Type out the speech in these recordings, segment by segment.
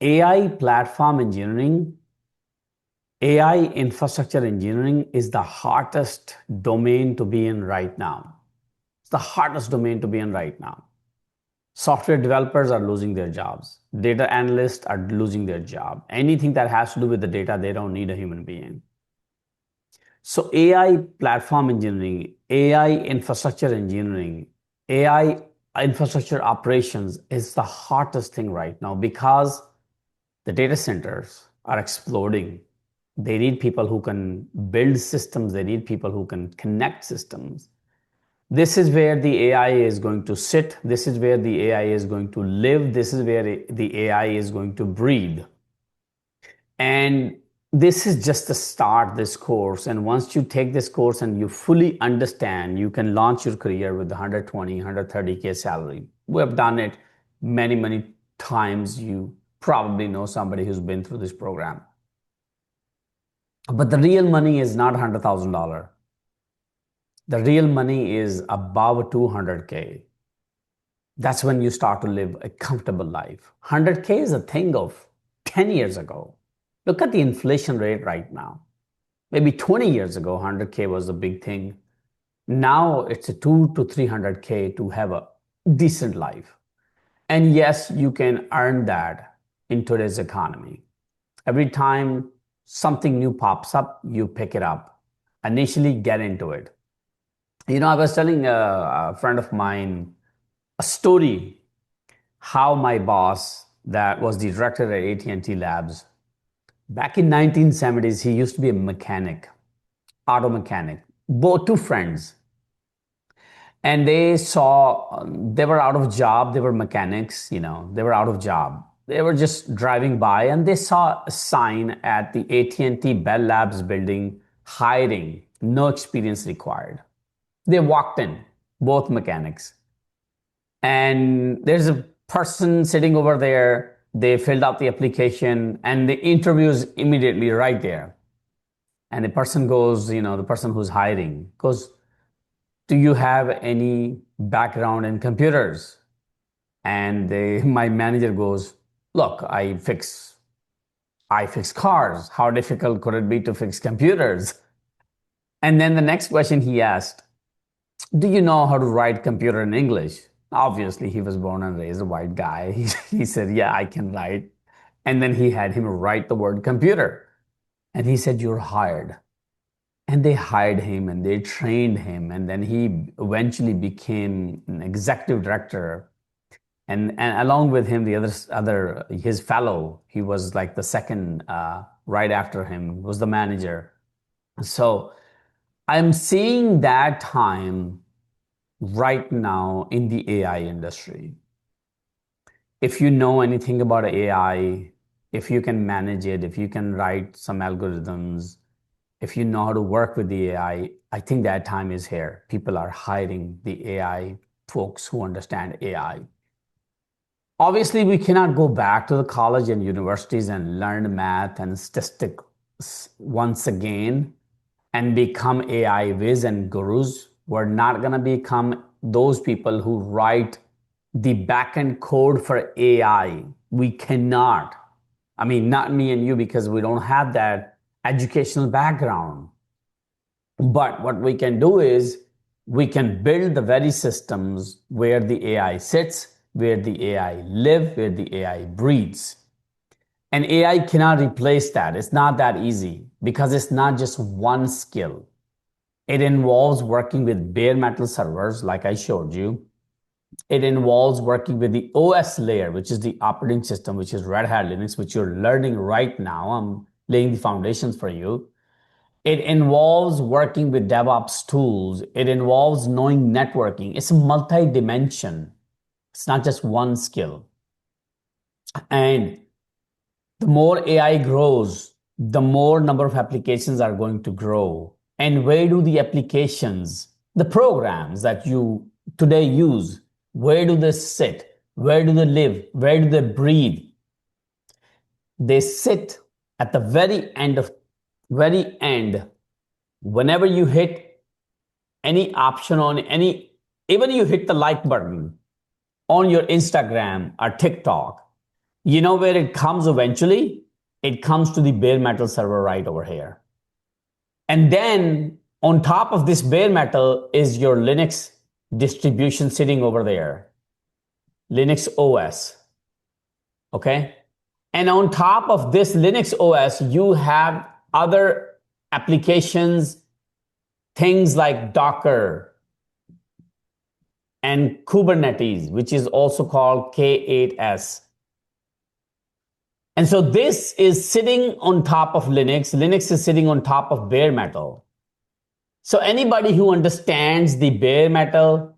AI platform engineering, AI infrastructure engineering is the hardest domain to be in right now. It's the hardest domain to be in right now. Software developers are losing their jobs. Data analysts are losing their job. Anything that has to do with the data, they don't need a human being. So AI platform engineering, AI infrastructure engineering, AI infrastructure operations is the hottest thing right now because the data centers are exploding. They need people who can build systems. They need people who can connect systems. This is where the AI is going to sit. This is where the AI is going to live. This is where the AI is going to breathe. And this is just the start, this course. And once you take this course and you fully understand, you can launch your career with 120, 130K salary. We have done it many, many times. You probably know somebody who's been through this program. But the real money is not $100,000. The real money is above 200K. That's when you start to live a comfortable life. 100K is a thing of 10 years ago. Look at the inflation rate right now. Maybe 20 years ago, 100K was a big thing. Now it's a 2 to 300K to have a decent life. And yes, you can earn that in today's economy. Every time something new pops up, you pick it up. Initially, get into it. I was telling a friend of mine a story how my boss, that was the director at AT&T Labs, back in 1970s, he used to be a mechanic, auto mechanic, both two friends. And they were out of job. They were mechanics, they were out of job. They were just driving by and they saw a sign at the AT&T Bell Labs building, hiring, no experience required. They walked in, both mechanics. And there's a person sitting over there. They filled out the application and the interview is immediately right there. And the person goes, the person who's hiring goes, do you have any background in computers? And my manager goes, look, I fix cars. How difficult could it be to fix computers? And then the next question he asked, do you know how to write computer in English? Obviously, he was born and raised a white guy. He said, yeah, I can write. And then he had him write the word computer. And he said, you're hired. And they hired him and they trained him. And then he eventually became an executive director. And along with him, his fellow, he was like the second, right after him, was the manager. So I'm seeing that time right now in the AI industry. If you know anything about AI, if you can manage it, if you can write some algorithms, if you know how to work with the AI, I think that time is here. People are hiring the AI folks who understand AI. Obviously, we cannot go back to the college and universities and learn math and statistics once again and become AI whiz and gurus. We're not going to become those people who write the backend code for AI. We cannot. I mean, not me and you because we don't have that educational background. But what we can do is we can build the very systems where the AI sits, where the AI lives, where the AI breathes. And AI cannot replace that. It's not that easy because it's not just one skill. It involves working with bare metal servers, like I showed you. It involves working with the OS layer, which is the operating system, which is Red Hat Linux, which you're learning right now. I'm laying the foundations for you. It involves working with DevOps tools. It involves knowing networking. It's a multi-dimension. It's not just one skill. And the more AI grows, the more number of applications are going to grow. And where do the applications, the programs that you today use, where do they sit? Where do they live? Where do they breathe? They sit at the very end. Whenever you hit any option on even you hit the like button on your Instagram or TikTok, You know where it comes eventually? It comes to the bare metal server right over here. And then on top of this bare metal is your Linux distribution sitting over there, Linux OS. Okay. And on top of this Linux OS, you have other applications, things like Docker and Kubernetes, which is also called K8s. And so this is sitting on top of Linux. Linux is sitting on top of bare metal. So anybody who understands the bare metal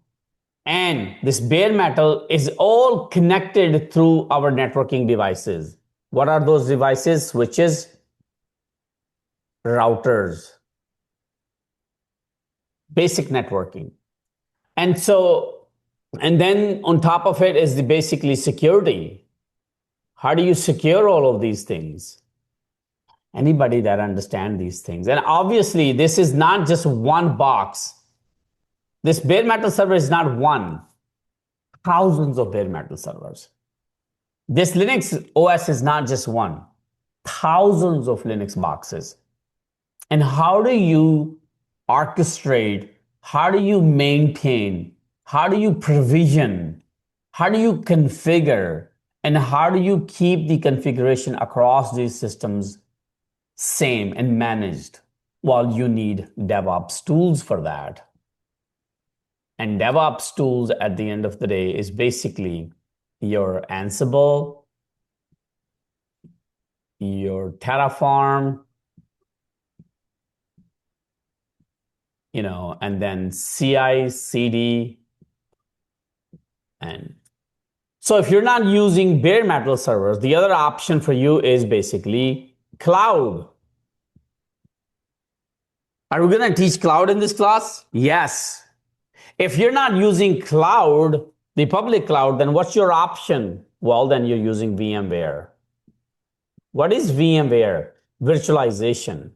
and this bare metal is all connected through our networking devices. What are those devices? Switches, routers, basic networking. And so, and then on top of it is the basically security. How do you secure all of these things? Anybody that understands these things. And obviously, this is not just one box. This bare metal server is not one. Thousands of bare metal servers. This Linux OS is not just one. Thousands of Linux boxes. And how do you orchestrate? How do you maintain? How do you provision? How do you configure? And how do you keep the configuration across these systems same and managed? Well, you need DevOps tools for that. And DevOps tools at the end of the day is basically your Ansible, your Terraform, and then CI, CD. And so if you're not using bare metal servers, the other option for you is basically cloud. Are we going to teach cloud in this class? Yes. If you're not using cloud, the public cloud, then what's your option? Well, then you're using VMware. What is VMware? Virtualization.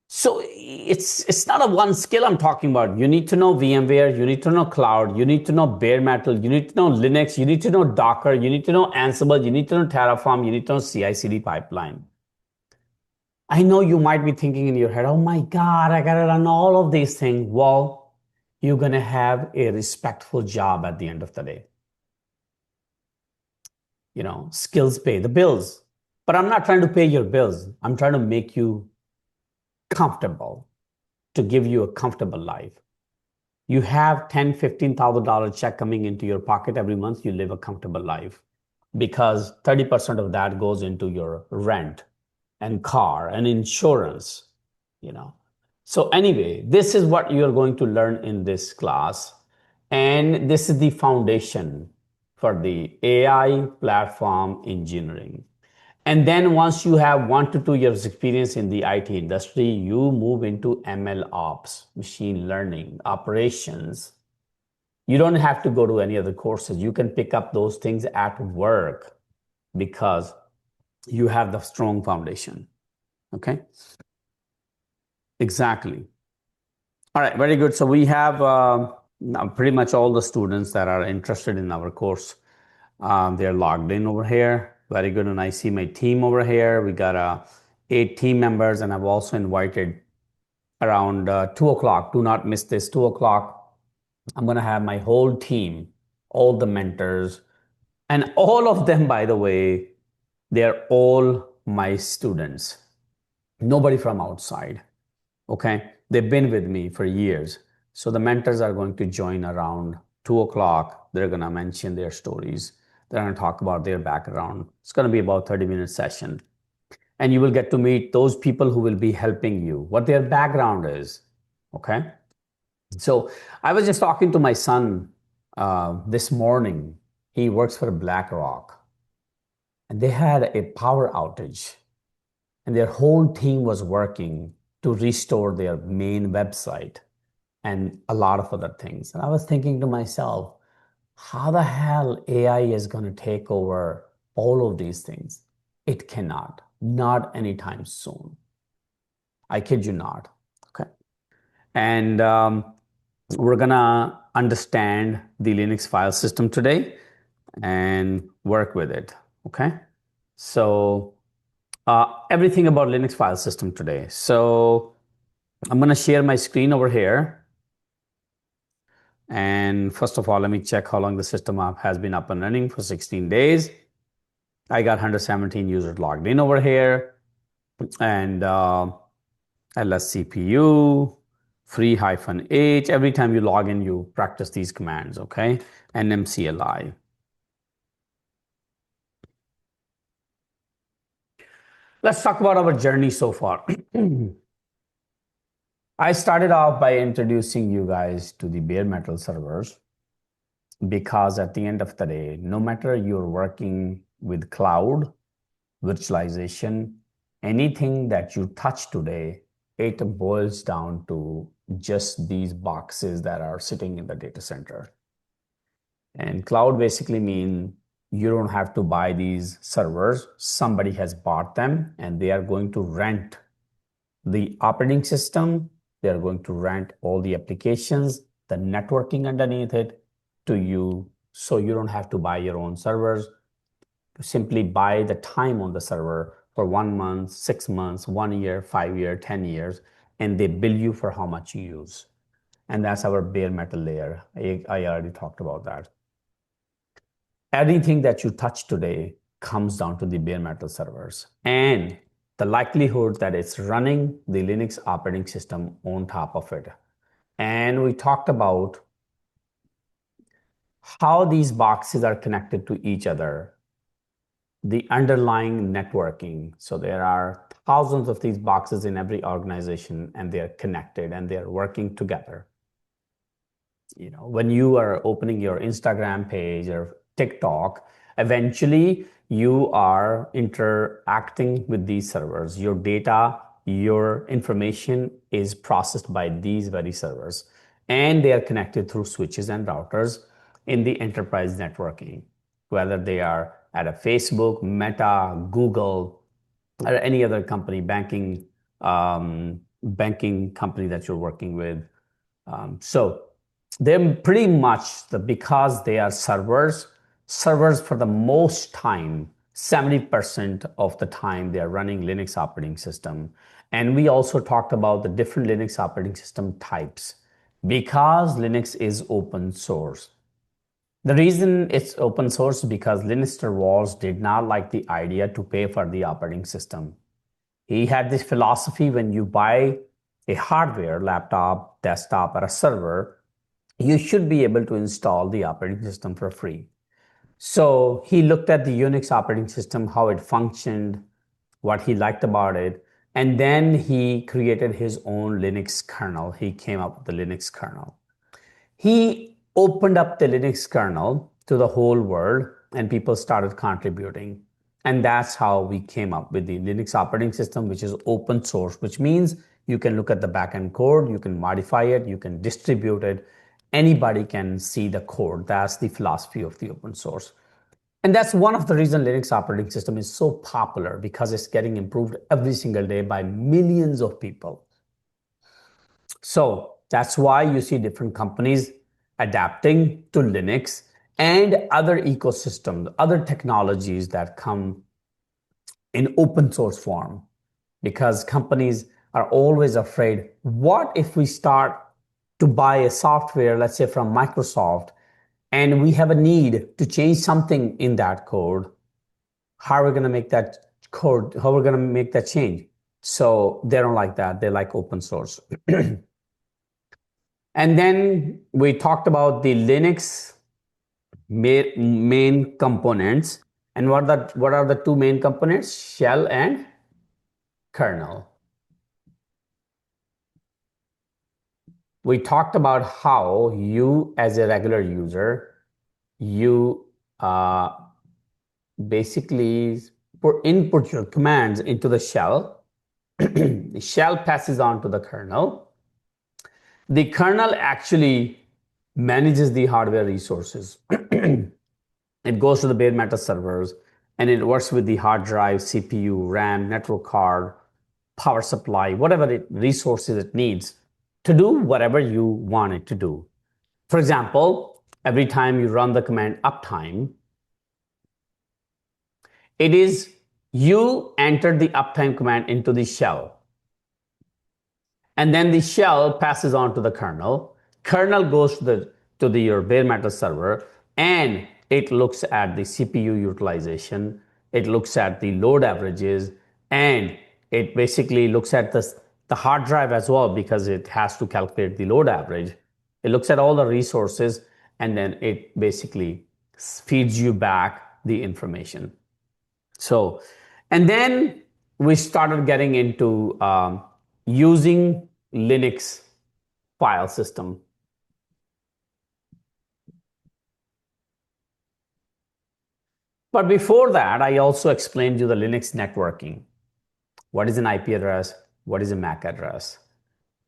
So it's not a one skill I'm talking about. You need to know VMware, you need to know cloud, you need to know bare metal, you need to know Linux, you need to know Docker, you need to know Ansible, you need to know Terraform, you need to know CI/CD pipeline. I know you might be thinking in your head, oh my God, I gotta run all of these things. Well, you're gonna have a respectful job at the end of the day. Skills pay the bills. But I'm not trying to pay your bills. I'm trying to make you comfortable, to give you a comfortable life. You have $10,000, $15,000 check coming into your pocket every month, you live a comfortable life because 30% of that goes into your rent and car and insurance. So anyway, this is what you're going to learn in this class. And this is the foundation for the AI platform engineering. And then once you have 1 to 2 years experience in the IT industry, you move into ML ops, machine learning, operations. You don't have to go to any other courses. You can pick up those things at work because you have the strong foundation. Okay? Exactly. All right, very good. So we have now pretty much all the students that are interested in our course. They're logged in over here. Very good. And I see my team over here. We got 8 team members, and I've also invited around 2 o'clock. Do not miss this, 2 o'clock. I'm going to have my whole team, all the mentors, and all of them, by the way, they're all my students. Nobody from outside. Okay. They've been with me for years. So the mentors are going to join around 2 o'clock. They're going to mention their stories. They're going to talk about their background. It's going to be about 30-minute session. And you will get to meet those people who will be helping you, what their background is. Okay. So I was just talking to my son this morning. He works for BlackRock. And they had a power outage. And their whole team was working to restore their main website and a lot of other things. And I was thinking to myself, how the hell AI is going to take over all of these things? It cannot, not anytime soon. I kid you not. Okay. And we're going to understand the Linux file system today. and work with it. Okay. So everything about Linux file system today. So I'm going to share my screen over here. And first of all, let me check how long the system app has been up and running for 16 days. I got 117 users logged in over here. And ls cpu, free-h. Every time you log in, you practice these commands, okay? nmcli. Let's talk about our journey so far. I started off by introducing you guys to the bare metal servers because at the end of the day, no matter you're working with cloud, virtualization, anything that you touch today, it boils down to just these boxes that are sitting in the data center. And cloud basically means you don't have to buy these servers. Somebody has bought them and they are going to rent the operating system. They are going to rent all the applications, the networking underneath it to you. So you don't have to buy your own servers. You simply buy the time on the server for 1 month, 6 months, 1 year, 5 years, 10 years, and they bill you for how much you use. And that's our bare metal layer. I already talked about that. Anything that you touch today comes down to the bare metal servers and the likelihood that it's running the Linux operating system on top of it. And we talked about how these boxes are connected to each other, the underlying networking. So there are thousands of these boxes in every organization and they're connected and they're working together. You know, when you are opening your Instagram page or TikTok, eventually you are interacting with these servers. Your data, your information is processed by these very servers, and they are connected through switches and routers in the enterprise networking, whether they are at a Facebook, Meta, Google, or any other company, banking company that you're working with. So they're pretty much because they are servers for the most time, 70% of the time they are running Linux operating system. And we also talked about the different Linux operating system types because Linux is open source. The reason it's open source is because Linus Torvalds did not like the idea to pay for the operating system. He had this philosophy: when you buy a hardware, laptop, desktop, or a server, you should be able to install the operating system for free. So he looked at the Unix operating system, how it functioned, what he liked about it, and then he created his own Linux kernel. He came up with the Linux kernel. He opened up the Linux kernel to the whole world and people started contributing. And that's how we came up with the Linux operating system, which is open source, which means you can look at the backend code, you can modify it, you can distribute it. Anybody can see the code. That's the philosophy of the open source. And that's one of the reasons Linux operating system is so popular, because it's getting improved every single day by millions of people. So that's why you see different companies adapting to Linux and other ecosystems, other technologies that come in open source form, because companies are always afraid, what if we start to buy a software, let's say from Microsoft, and we have a need to change something in that code? How are we going to make that code? How are we going to make that change? So they don't like that. They like open source. And then we talked about the Linux main components. And what are the two main components? Shell and kernel. We talked about how you, as a regular user, you basically input your commands into the shell. The shell passes on to the kernel. The kernel actually manages the hardware resources. It goes to the bare metal servers and it works with the hard drive, CPU, RAM, network card, power supply, whatever resources it needs to do whatever you want it to do. For example, every time you run the command uptime, It is you enter the uptime command into the shell, and then the shell passes on to the kernel. Kernel goes to the your bare metal server, and it looks at the CPU utilization. It looks at the load averages, and it basically looks at the hard drive as well, because it has to calculate the load average. It looks at all the resources, and then it basically feeds you back the information. So, and then we started getting into using Linux file system. But before that, I also explained you the Linux networking. What is an IP address? What is a MAC address?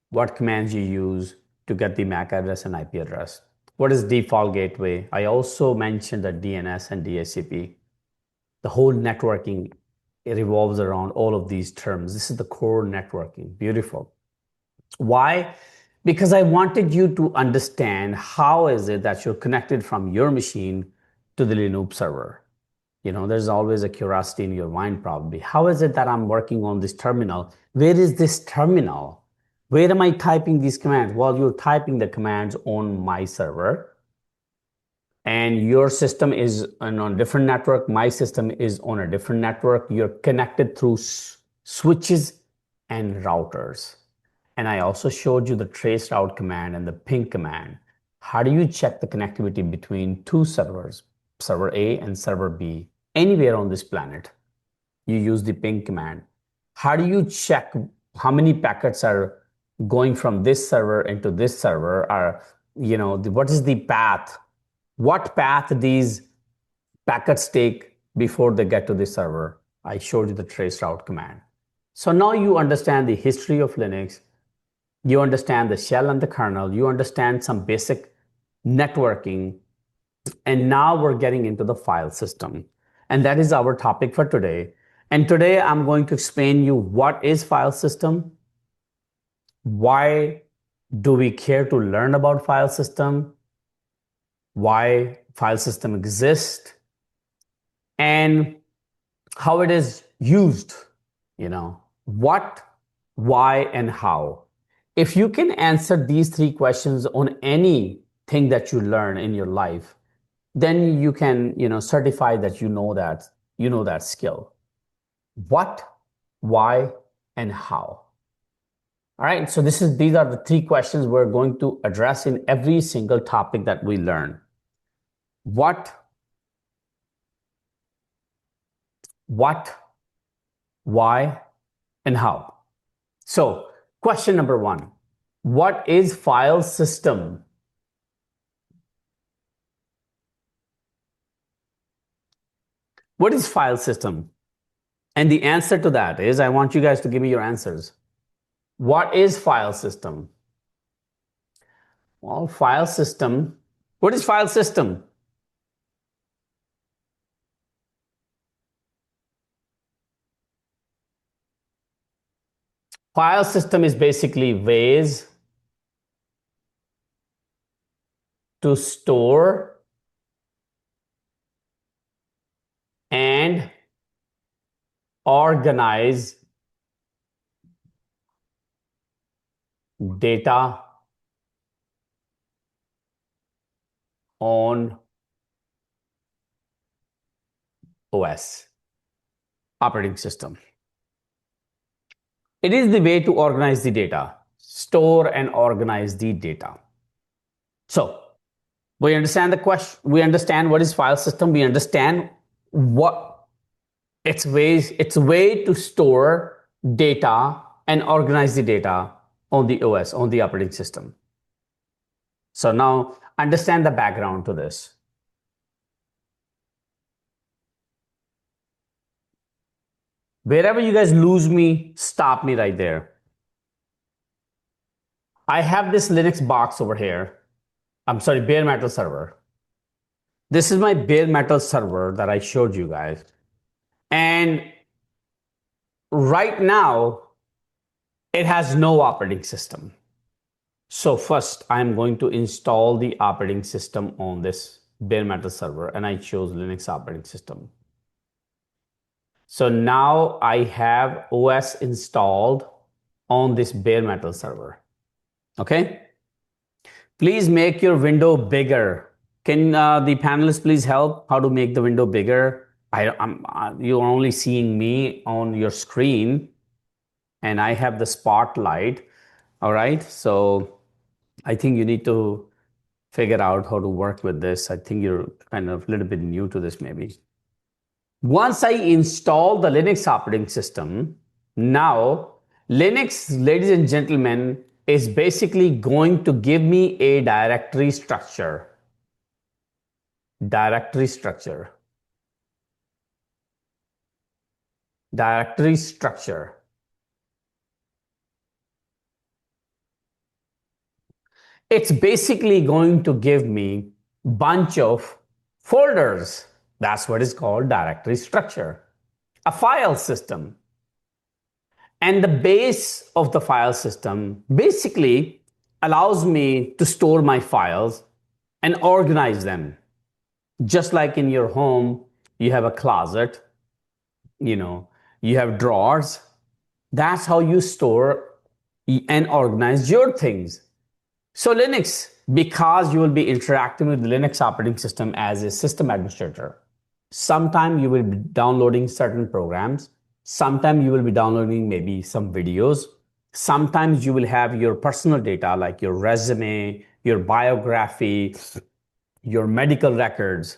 What commands you use to get the MAC address and IP address? What is default gateway? I also mentioned the DNS and DHCP. The whole networking, it revolves around all of these terms. This is the core networking. Beautiful. Why? Because I wanted you to understand how is it that you're connected from your machine to the Linux server. There's always a curiosity in your mind probably. How is it that I'm working on this terminal? Where is this terminal? Where am I typing these commands? Well, you're typing the commands on my server, and your system is on a different network. My system is on a different network. You're connected through switches and routers. And I also showed you the trace route command and the ping command. How do you check the connectivity between two servers, server A and server B, anywhere on this planet? You use the ping command. How do you check how many packets are going from this server into this server? What is the path? What path these packets take before they get to the server? I showed you the trace route command. So now you understand the history of Linux. You understand the shell and the kernel. You understand some basic networking. And now we're getting into the file system. And that is our topic for today. And today I'm going to explain you what is file system, why do we care to learn about file system, why file system exists, and how it is used, what, why, and how. If you can answer these three questions on anything that you learn in your life, then you can, certify that you know that skill. What, why, and how. All right, so these are the three questions we're going to address in every single topic that we learn. What, why, and how. So, question number one, what is file system? What is file system? And the answer to that is, I want you guys to give me your answers. What is file system? Well, file system, what is file system? File system is basically ways to store and organize data on OS, operating system. It is the way to organize the data, store and organize the data. So we understand the question, we understand what is file system, we understand what it's a way to store data and organize the data on the OS, on the operating system. So now understand the background to this. Wherever you guys lose me, stop me right there. I have this Linux box over here. I'm sorry, bare metal server. This is my bare metal server that I showed you guys. And right now, it has no operating system. So first, I'm going to install the operating system on this bare metal server, and I chose Linux operating system. So now I have OS installed on this bare metal server. Okay. Please make your window bigger. Can the panelists please help how to make the window bigger? You're only seeing me on your screen and I have the spotlight. All right. So I think you need to figure out how to work with this. I think you're kind of a little bit new to this maybe. Once I install the Linux operating system, now Linux, ladies and gentlemen, is basically going to give me a directory structure. Directory structure. Directory structure. It's basically going to give me a bunch of folders. That's what is called directory structure. A file system. And the base of the file system basically allows me to store my files and organize them. Just like in your home, you have a closet, you have drawers. That's how you store and organize your things. So Linux, because you will be interacting with the Linux operating system as a system administrator, sometime you will be downloading certain programs. Sometimes you will be downloading maybe some videos. Sometimes you will have your personal data like your resume, your biography, your medical records.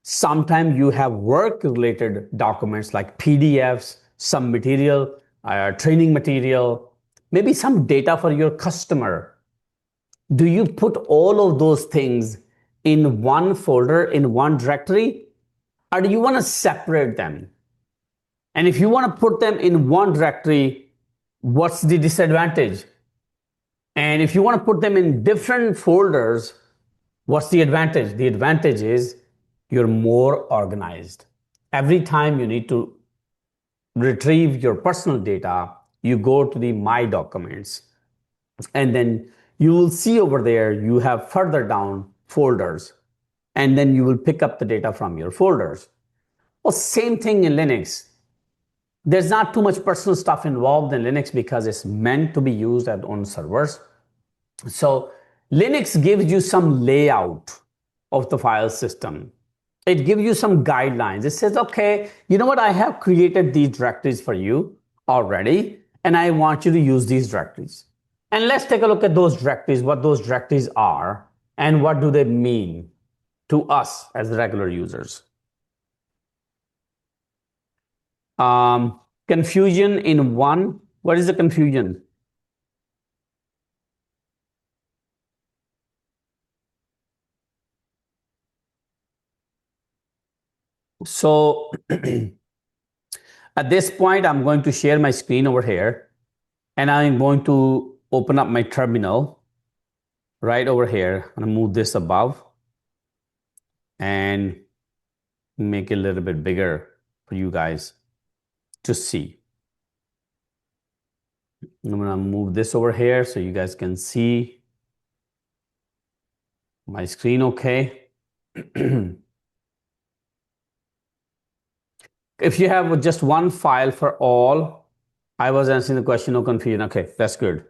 Sometimes you have work-related documents like PDFs, some material, training material, maybe some data for your customer. Do you put all of those things in one folder, in one directory, or do you want to separate them? And if you want to put them in one directory, what's the disadvantage? And if you want to put them in different folders, what's the advantage? The advantage is you're more organized. Every time you need to retrieve your personal data, you go to the My Documents. And then you will see over there, you have further down folders. And then you will pick up the data from your folders. Well, same thing in Linux. There's not too much personal stuff involved in Linux because it's meant to be used on servers. So Linux gives you some layout of the file system. It gives you some guidelines. It says, okay, you know what? I have created these directories for you already, and I want you to use these directories. And let's take a look at those directories, what those directories are, and what do they mean to us as regular users. Confusion in one. What is the confusion? So at this point, I'm going to share my screen over here, and I'm going to open up my terminal right over here. I'm going to move this above and make it a little bit bigger for you guys to see. I'm going to move this over here so you guys can see my screen okay. If you have just one file for all, I was answering the question, no confusion. Okay, that's good.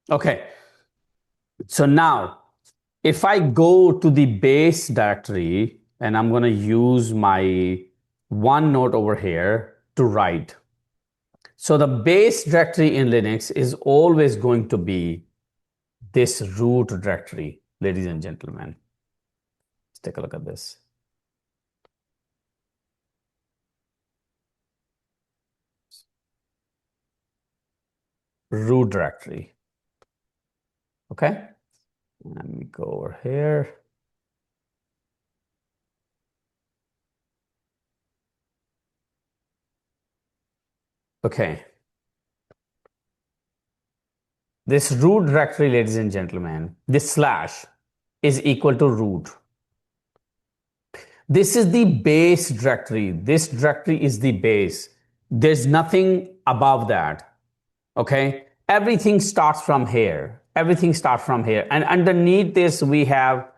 Okay, so now if I go to the base directory and I'm going to use my OneNote over here to write. So the base directory in Linux is always going to be this root directory, ladies and gentlemen. Let's take a look at this. Root directory. Okay, let me go over here. Okay. This root directory, ladies and gentlemen, this slash is equal to root. This is the base directory. This directory is the base. There's nothing above that. Okay. Everything starts from here. Everything starts from here. And underneath this, we have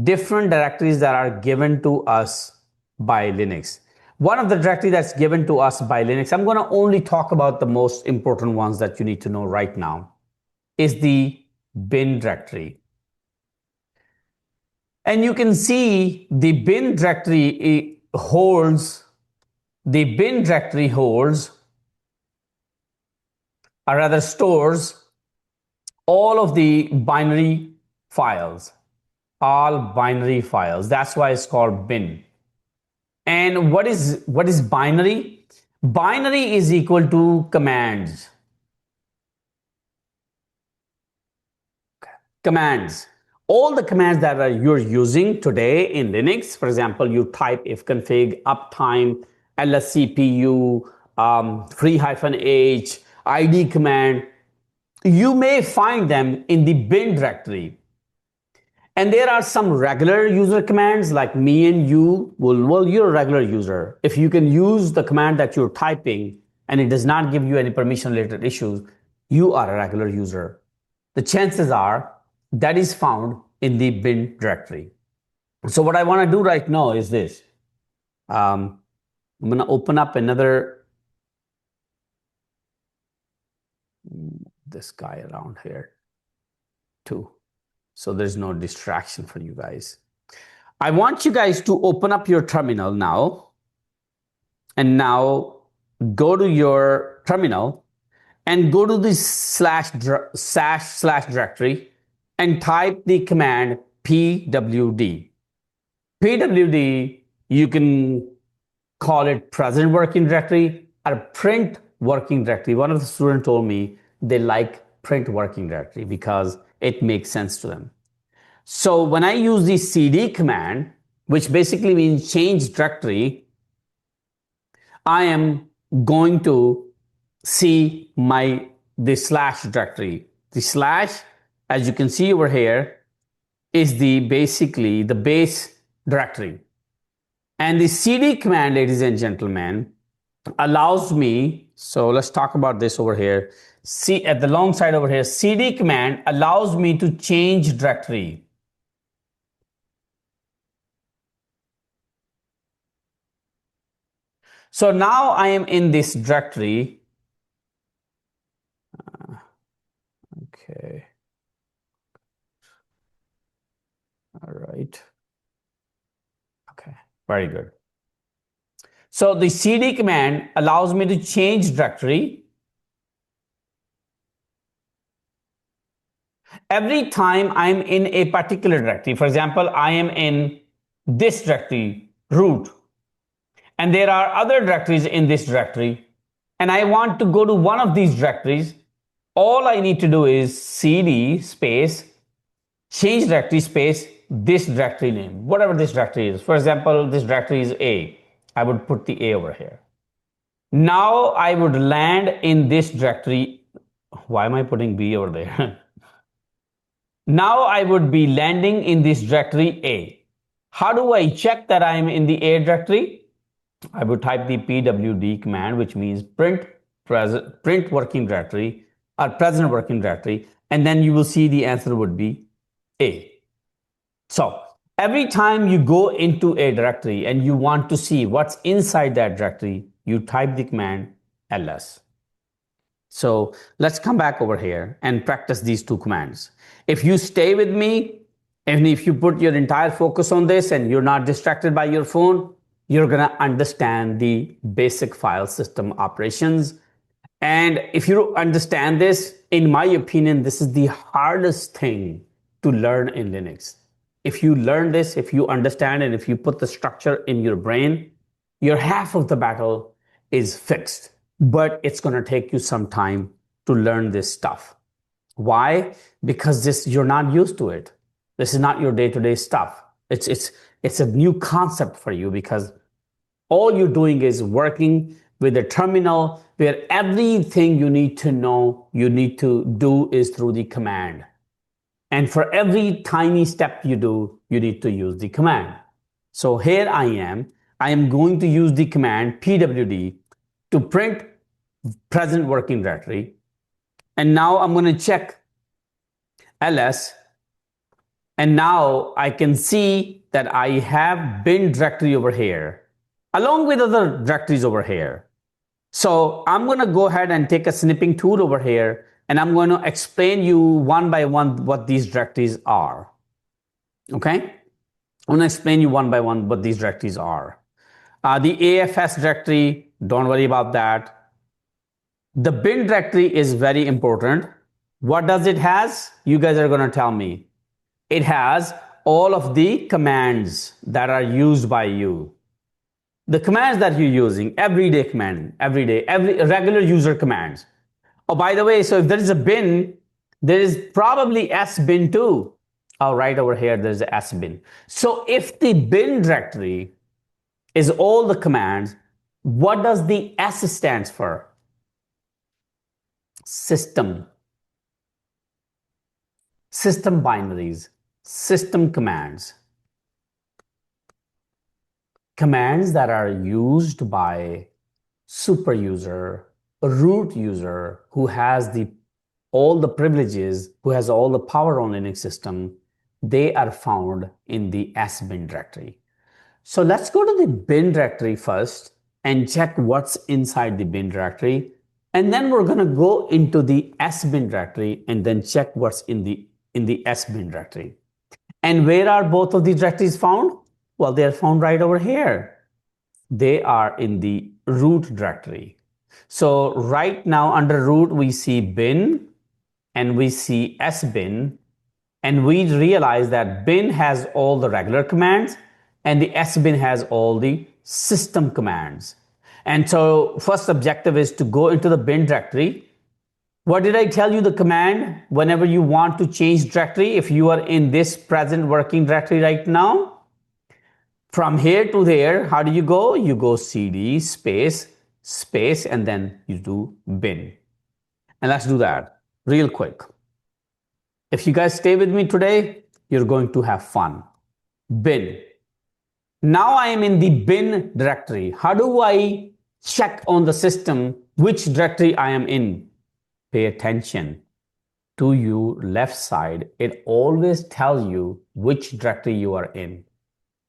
different directories that are given to us by Linux. One of the directory that's given to us by Linux, I'm going to only talk about the most important ones that you need to know right now, is the bin directory. And you can see the bin directory holds, or rather stores, all of the binary files, all binary files. That's why it's called bin. And what is binary? Binary is equal to commands. Commands. All the commands that you're using today in Linux, for example, you type ifconfig, uptime, lscpu, free-h, id command, you may find them in the bin directory. And there are some regular user commands like me and you. Well, you're a regular user. If you can use the command that you're typing and it does not give you any permission related issues, you are a regular user. The chances are that is found in the bin directory. So what I want to do right now is this. I'm going to open up this guy around here too. So there's no distraction for you guys. I want you guys to open up your terminal now. And now go to your terminal and go to the slash directory and type the command pwd. Pwd, you can call it present working directory or print working directory. One of the students told me they like print working directory because it makes sense to them. So when I use the cd command, which basically means change directory, I am going to see the slash directory. The slash, as you can see over here, is basically the base directory. And the cd command, ladies and gentlemen, allows me, so let's talk about this over here. See at the long side over here, cd command allows me to change directory. So now I am in this directory. Okay. All right. Okay, very good. So the cd command allows me to change directory. Every time I'm in a particular directory, for example, I am in this directory, root, and there are other directories in this directory, and I want to go to one of these directories, all I need to do is cd space, change directory space, this directory name, whatever this directory is. For example, this directory is A. I would put the A over here. Now I would land in this directory. Why am I putting B over there? Now I would be landing in this directory A. How do I check that I am in the A directory? I would type the pwd command, which means print working directory or present working directory, and then you will see the answer would be A. So every time you go into a directory and you want to see what's inside that directory, you type the command ls. So let's come back over here and practice these two commands. If you stay with me, and if you put your entire focus on this and you're not distracted by your phone, you're going to understand the basic file system operations. And if you understand this, in my opinion, this is the hardest thing to learn in Linux. If you learn this, if you understand, and if you put the structure in your brain, your half of the battle is fixed. But it's going to take you some time to learn this stuff. Why? Because you're not used to it. This is not your day-to-day stuff. It's a new concept for you because all you're doing is working with a terminal where everything you need to know, you need to do is through the command. And for every tiny step you do, you need to use the command. So here I am going to use the command pwd to print present working directory. And now I'm going to check ls. And now I can see that I have bin directory over here. along with other directories over here. So I'm going to go ahead and take a snipping tool over here, and I'm going to explain you one by one what these directories are. Okay? I'm going to explain you one by one what these directories are. The AFS directory, don't worry about that. The bin directory is very important. What does it has? You guys are going to tell me. It has all of the commands that are used by you. The commands that you're using, everyday command, every regular user commands. Oh, by the way, so if there is a bin, there is probably S bin too. Oh, right over here, there's a S bin. So if the bin directory is all the commands, what does the S stands for? System. System binaries, system commands. Commands that are used by super user, a root user who has all the privileges, who has all the power on Linux system, they are found in the S bin directory. So let's go to the bin directory first and check what's inside the bin directory. And then we're going to go into the S bin directory and then check what's in the S bin directory. And where are both of these directories found? Well, they are found right over here. They are in the root directory. So right now under root, we see bin and we see sbin, and we realize that bin has all the regular commands and the sbin has all the system commands. And so first objective is to go into the bin directory. What did I tell you the command whenever you want to change directory? If you are in this present working directory right now, from here to there, how do you go? You go cd space, space, and then you do bin. And let's do that real quick. If you guys stay with me today, you're going to have fun. Bin. Now I am in the bin directory. How do I check on the system which directory I am in? Pay attention to your left side. It always tells you which directory you are in.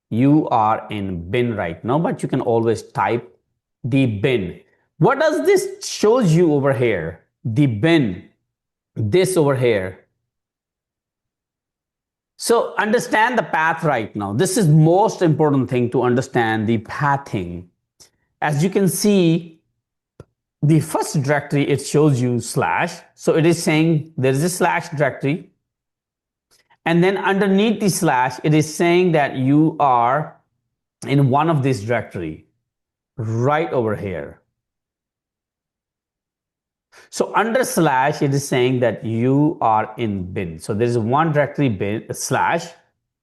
You are in bin right now, but you can always type the bin. What does this shows you over here? The bin, this over here. So understand the path right now. This is most important thing to understand the pathing. As you can see, the first directory, it shows you slash. So it is saying there is a slash directory. And then underneath the slash, it is saying that you are in one of this directory right over here. So under slash, it is saying that you are in bin. So there is one directory bin slash.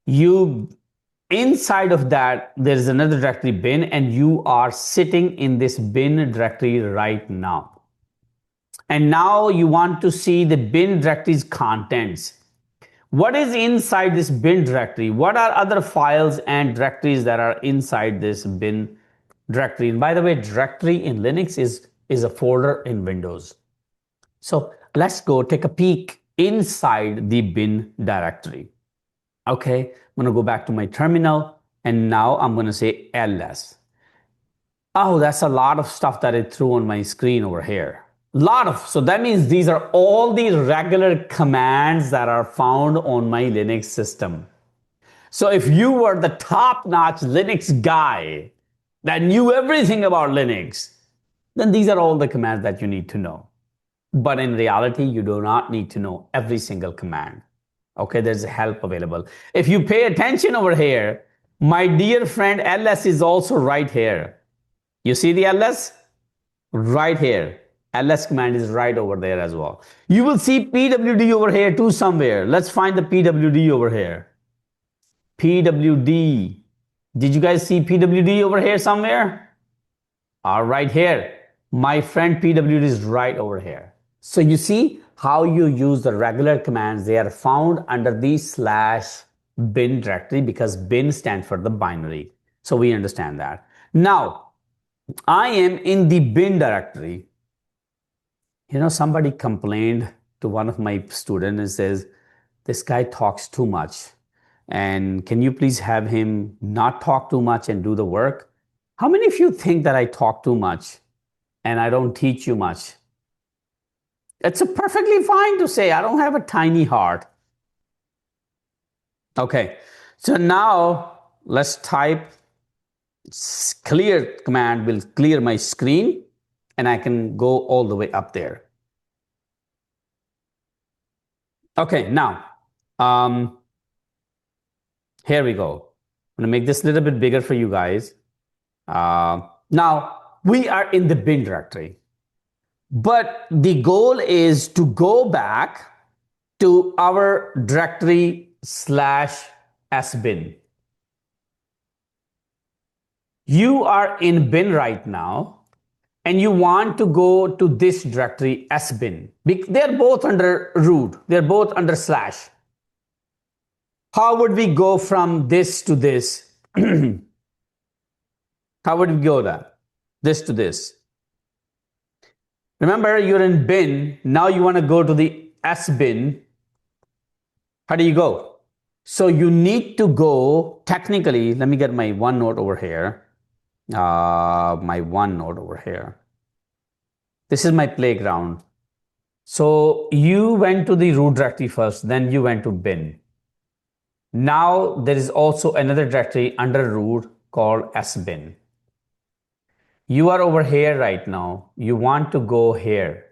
You inside of that, there is another directory bin, and you are sitting in this bin directory right now. And now you want to see the bin directory's contents. What is inside this bin directory? What are other files and directories that are inside this bin directory? And by the way, directory in Linux is a folder in Windows. So let's go take a peek inside the bin directory. Okay, I'm going to go back to my terminal, and now I'm going to say ls. Oh, that's a lot of stuff that it threw on my screen over here. So that means these are all the regular commands that are found on my Linux system. So if you were the top-notch Linux guy that knew everything about Linux, then these are all the commands that you need to know. But in reality, you do not need to know every single command. Okay, there's help available. If you pay attention over here, my dear friend ls is also right here. You see the ls? Right here. ls command is right over there as well. You will see pwd over here too somewhere. Let's find the pwd over here. pwd. Did you guys see pwd over here somewhere? Right here. My friend pwd is right over here. So you see how you use the regular commands. They are found under the slash bin directory because bin stands for the binary. So we understand that. Now, I am in the bin directory. Somebody complained to one of my students and says, this guy talks too much. And can you please have him not talk too much and do the work? How many of you think that I talk too much and I don't teach you much? It's perfectly fine to say I don't have a tiny heart. Okay, so now let's type clear command will clear my screen and I can go all the way up there. Okay, now, here we go. I'm gonna make this a little bit bigger for you guys. Now, we are in the bin directory, but the goal is to go back to our directory /sbin. You are in bin right now, and you want to go to this directory sbin. They're both under root. They're both under slash. How would we go from this to this? How would we go that? This to this. Remember, you're in bin. Now you want to go to the sbin. How do you go? So you need to go, technically, let me get my OneNote over here. My OneNote over here. This is my playground. So you went to the root directory first, then you went to bin. Now there is also another directory under root called sbin. You are over here right now. You want to go here.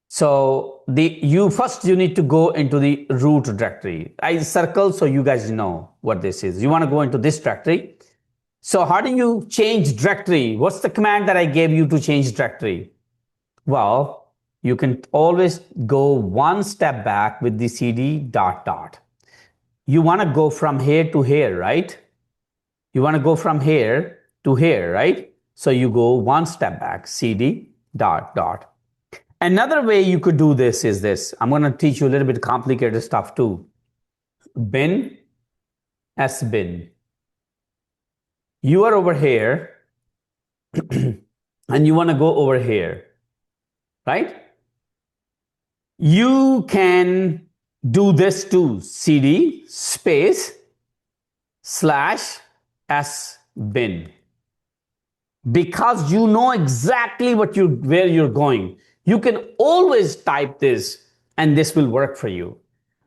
So you need to go into the root directory. I circle so you guys know what this is. You want to go into this directory. So how do you change directory? What's the command that I gave you to change directory? Well, you can always go one step back with the cd ... You want to go from here to here, right? You want to go from here to here, right? So you go one step back, cd ... Another way you could do this is this. I'm going to teach you a little bit complicated stuff too. Bin, sbin. You are over here and you want to go over here, right? You can do this too. cd space /sbin. Because you know exactly where you're going. You can always type this and this will work for you.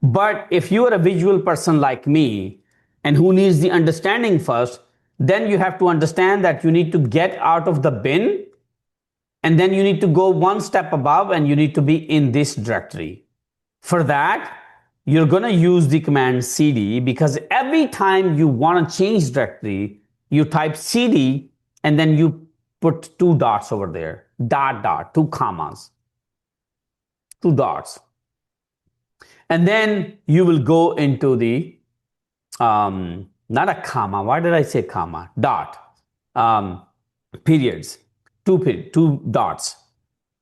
But if you are a visual person like me and who needs the understanding first, then you have to understand that you need to get out of the bin and then you need to go one step above and you need to be in this directory. For that, you're going to use the command cd because every time you want to change directory, you type cd and then you put two dots over there, ... two commas, two dots. And then you will go into the, not a comma, why did I say comma? Dot, periods, two dots.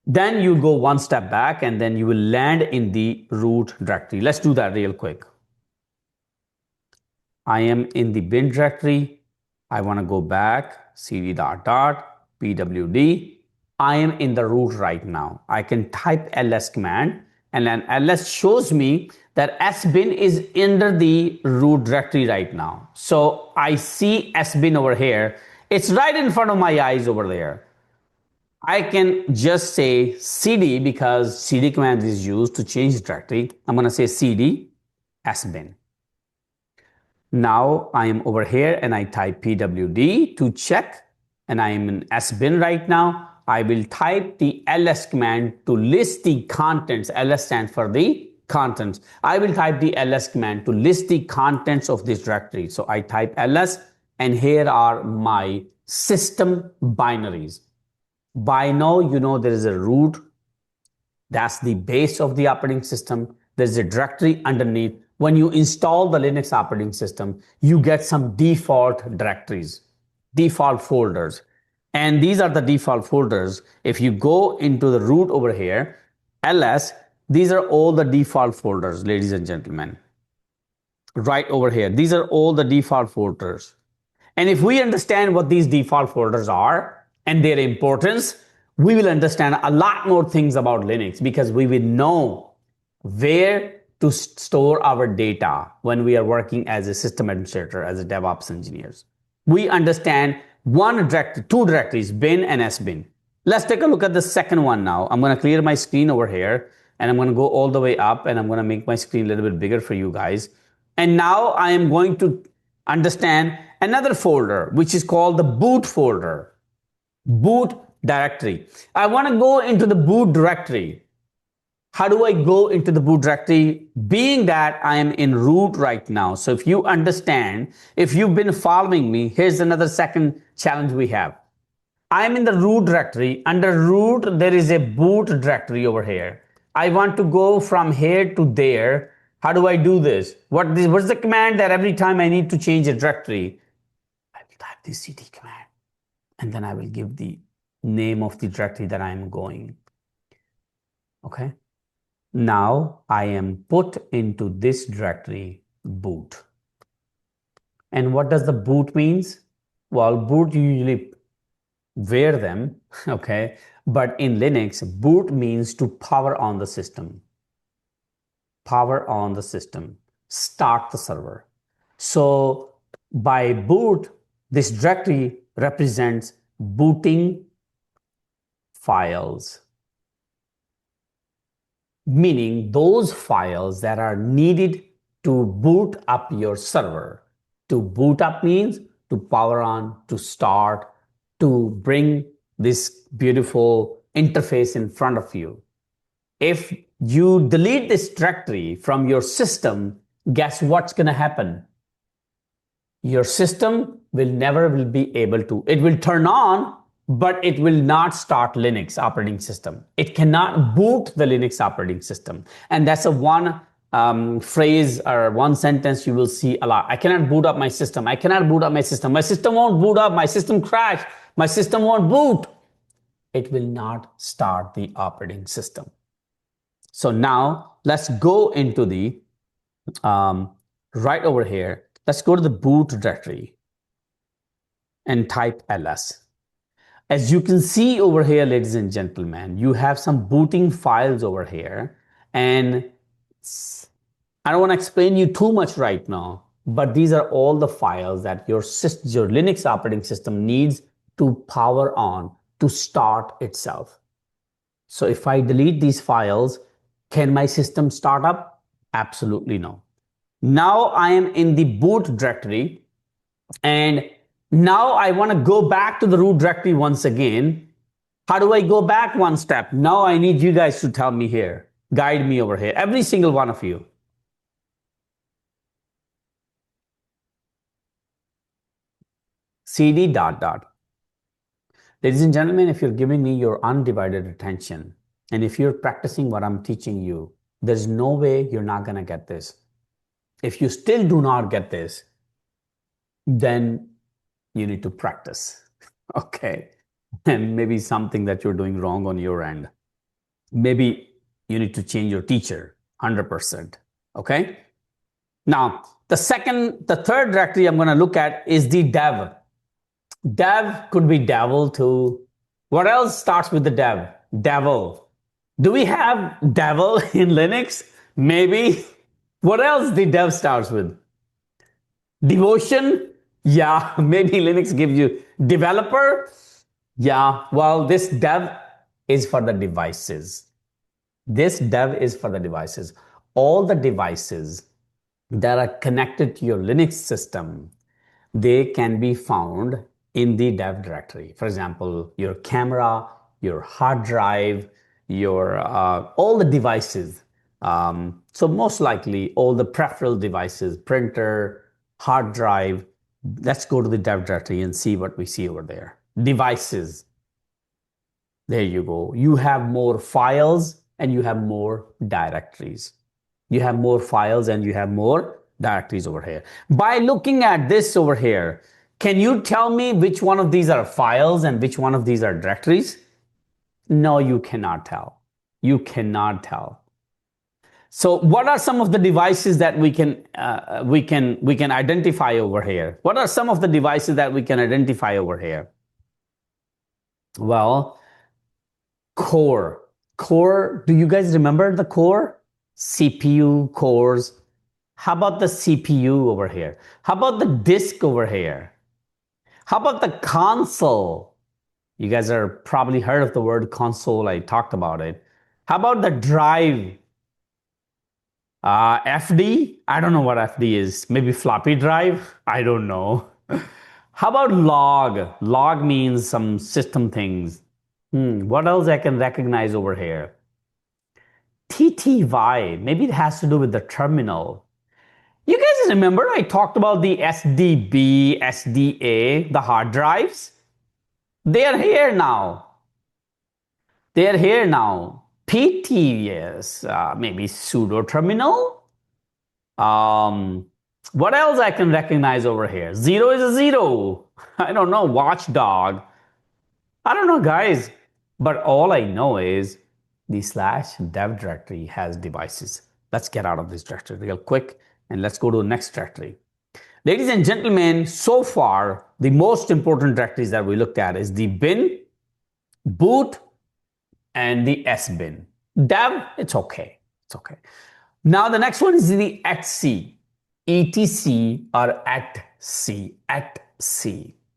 Then you go one step back and then you will land in the root directory. Let's do that real quick. I am in the bin directory. I want to go back, cd ... pwd. I am in the root right now. I can type ls command and then ls shows me that sbin is under the root directory right now. So I see sbin over here. It's right in front of my eyes over there. I can just say cd because cd command is used to change directory. I'm going to say cd sbin. Now I am over here and I type pwd to check and I am in sbin right now. I will type the ls command to list the contents. ls stands for the contents. I will type the ls command to list the contents of this directory. So I type ls and here are my system binaries. By now, you know there is a root. That's the base of the operating system. There's a directory underneath. When you install the Linux operating system, you get some default directories, default folders. And these are the default folders. If you go into the root over here, ls, these are all the default folders, ladies and gentlemen. Right over here. These are all the default folders. And if we understand what these default folders are and their importance, we will understand a lot more things about Linux because we will know where to store our data when we are working as a system administrator, as a DevOps engineers. We understand one directory, two directories, bin and sbin. Let's take a look at the second one now. I'm going to clear my screen over here and I'm going to go all the way up and I'm going to make my screen a little bit bigger for you guys. And now I am going to understand another folder, which is called the boot folder, boot directory. I want to go into the boot directory. How do I go into the boot directory? Being that I am in root right now. So if you understand, if you've been following me, here's another second challenge we have. I'm in the root directory. Under root, there is a boot directory over here. I want to go from here to there. How do I do this? What's the command that every time I need to change a directory? I will type the cd command and then I will give the name of the directory that I'm going. Okay. Now I am put into this directory boot. And what does the boot means? Well, boot you usually wear them, okay? But in Linux, boot means to power on the system. Power on the system, start the server. So by boot, this directory represents booting files, meaning those files that are needed to boot up your server. To boot up means to power on, to start, to bring this beautiful interface in front of you. If you delete this directory from your system, guess what's going to happen? Your system will never be able to. It will turn on, but it will not start Linux operating system. It cannot boot the Linux operating system. And that's a one phrase or one sentence you will see a lot. I cannot boot up my system. I cannot boot up my system. My system won't boot up. My system crashed. My system won't boot. It will not start the operating system. So now let's go into the, right over here, let's go to the boot directory and type ls. As you can see over here, ladies and gentlemen, you have some booting files over here. And I don't want to explain you too much right now, but these are all the files that your Linux operating system needs to power on, to start itself. So if I delete these files, can my system start up? Absolutely no. Now I am in the boot directory and now I want to go back to the root directory once again. How do I go back one step? Now I need you guys to tell me here. Guide me over here. Every single one of you. cd ... Ladies and gentlemen, if you're giving me your undivided attention, and if you're practicing what I'm teaching you, there's no way you're not going to get this. If you still do not get this, then you need to practice. Okay. And maybe something that you're doing wrong on your end. Maybe you need to change your teacher 100%. Okay. Now, the third directory I'm going to look at is the dev. Dev could be devil too. What else starts with the dev? Devil. Do we have devil in Linux? Maybe. What else the dev starts with? Devotion? Yeah, maybe Linux gives you developer. Yeah, well, this dev is for the devices. This dev is for the devices. All the devices that are connected to your Linux system, they can be found in the dev directory. For example, your camera, your hard drive, your all the devices. So most likely all the peripheral devices, printer, hard drive. Let's go to the dev directory and see what we see over there. Devices. There you go. You have more files and you have more directories. You have more files and you have more directories over here. By looking at this over here, can you tell me which one of these are files and which one of these are directories? No, you cannot tell. You cannot tell. So what are some of the devices that we can identify over here? What are some of the devices that we can identify over here? Well, core. Core, do you guys remember the core? CPU cores. How about the CPU over here? How about the disk over here? How about the console? You guys are probably heard of the word console. I talked about it. How about the drive? FD? I don't know what FD is. Maybe floppy drive? I don't know. How about log? Log means some system things. What else I can recognize over here? TTY. Maybe it has to do with the terminal. You guys remember I talked about the SDB, SDA, the hard drives? They are here now. They are here now. PTS, maybe pseudo terminal. What else I can recognize over here? Zero is a zero. I don't know. Watchdog. I don't know, guys. But all I know is the slash dev directory has devices. Let's get out of this directory real quick and let's go to the next directory. Ladies and gentlemen, so far, the most important directories that we looked at is the bin, boot, and the sbin. Dev, it's okay. It's okay. Now the next one is the etc, etc or etc,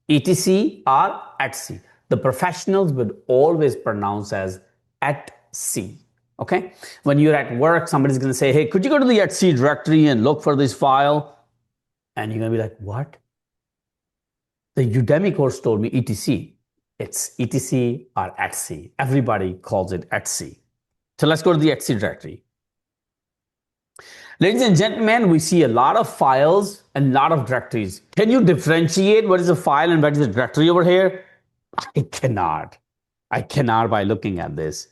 etc or etc. The professionals would always pronounce as etc. Okay? When you're at work, somebody's going to say, hey, could you go to the etc directory and look for this file? And you're going to be like, what? The Udemy course told me etc. It's etc or etc. Everybody calls it etc. So let's go to the etc directory. Ladies and gentlemen, we see a lot of files and a lot of directories. Can you differentiate what is a file and what is a directory over here? I cannot. I cannot by looking at this.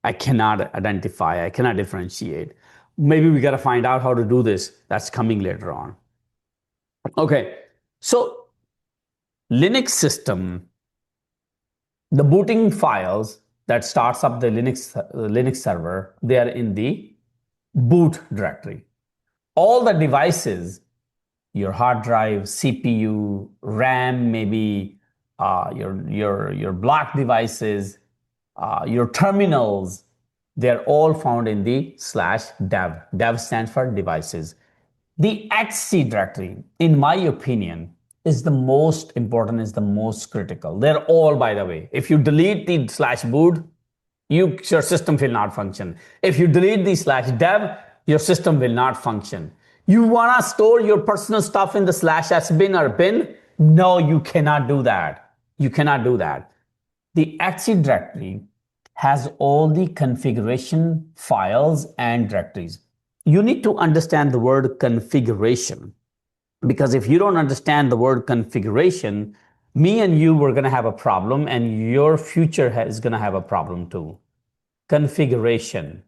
I cannot identify. I cannot differentiate. Maybe we got to find out how to do this. That's coming later on. Okay, so Linux system, the booting files that starts up the Linux server, they are in the boot directory. All the devices, your hard drive, CPU, RAM, maybe your block devices, your terminals, they're all found in the slash dev. Dev stands for devices. The etc directory, in my opinion, is the most important, is the most critical. They're all, by the way. If you delete the slash boot, your system will not function. If you delete the slash dev, your system will not function. You want to store your personal stuff in the slash sbin or bin? No, you cannot do that. You cannot do that. The etc directory has all the configuration files and directories. You need to understand the word configuration, because if you don't understand the word configuration, me and you were going to have a problem, and your future is going to have a problem too. Configuration.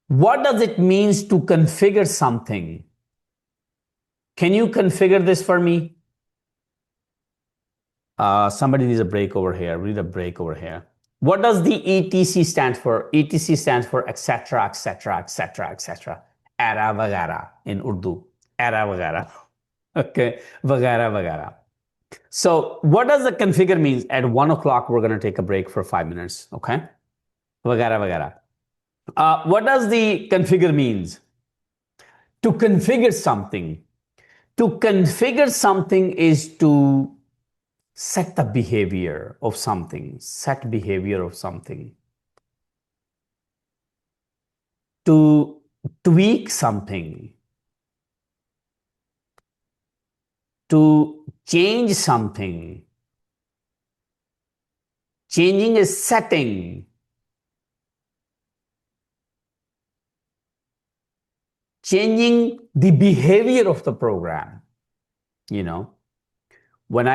What does it mean to configure something? Can you configure this for me? Somebody needs a break over here. We need a break over here. What does the etc stand for? etc stands for etc, etc, etc, etc. Era vagara in Urdu. Era vagara. Okay, vagara vagara. So what does the configure mean? At 1 o'clock, we're going to take a break for 5 minutes. Okay, vagara vagara. What does the configure means? To configure something. To configure something is to set the behavior of something. Set behavior of something. To tweak something. To change something. Changing a setting. Changing the behavior of the program. You know, when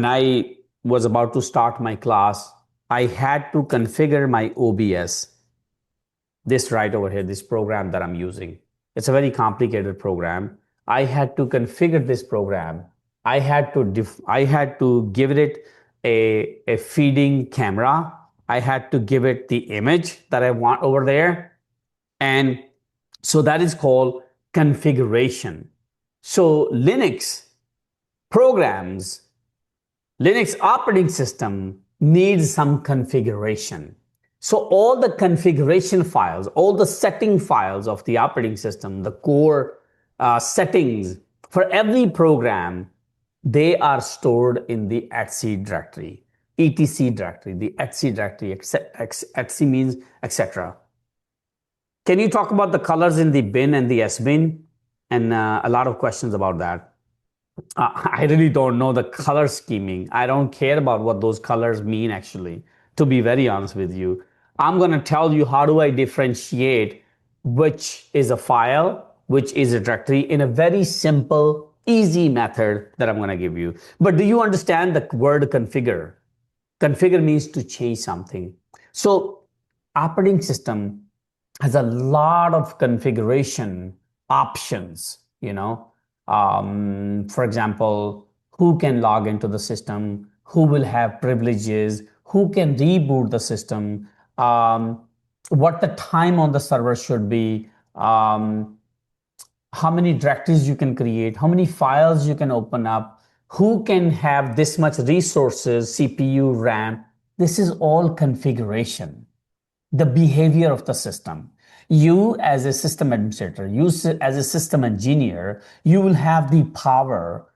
I was about to start my class, I had to configure my OBS. This right over here, this program that I'm using. It's a very complicated program. I had to configure this program. I had to give it a feeding camera. I had to give it the image that I want over there. And so that is called configuration. So Linux programs, Linux operating system needs some configuration. So all the configuration files, all the setting files of the operating system, the core settings For every program, they are stored in the etc directory, etc directory, the etc directory, etc means etc. Can you talk about the colors in the bin and the S bin? And a lot of questions about that. I really don't know the color scheming. I don't care about what those colors mean, actually, to be very honest with you. I'm going to tell you how do I differentiate which is a file, which is a directory in a very simple, easy method that I'm going to give you. But do you understand the word configure? Configure means to change something. So operating system has a lot of configuration options, for example, who can log into the system, who will have privileges, who can reboot the system, what the time on the server should be, how many directories you can create, how many files you can open up, who can have this much resources, CPU, RAM. This is all configuration, the behavior of the system. You as a system administrator, you as a system engineer, you will have the power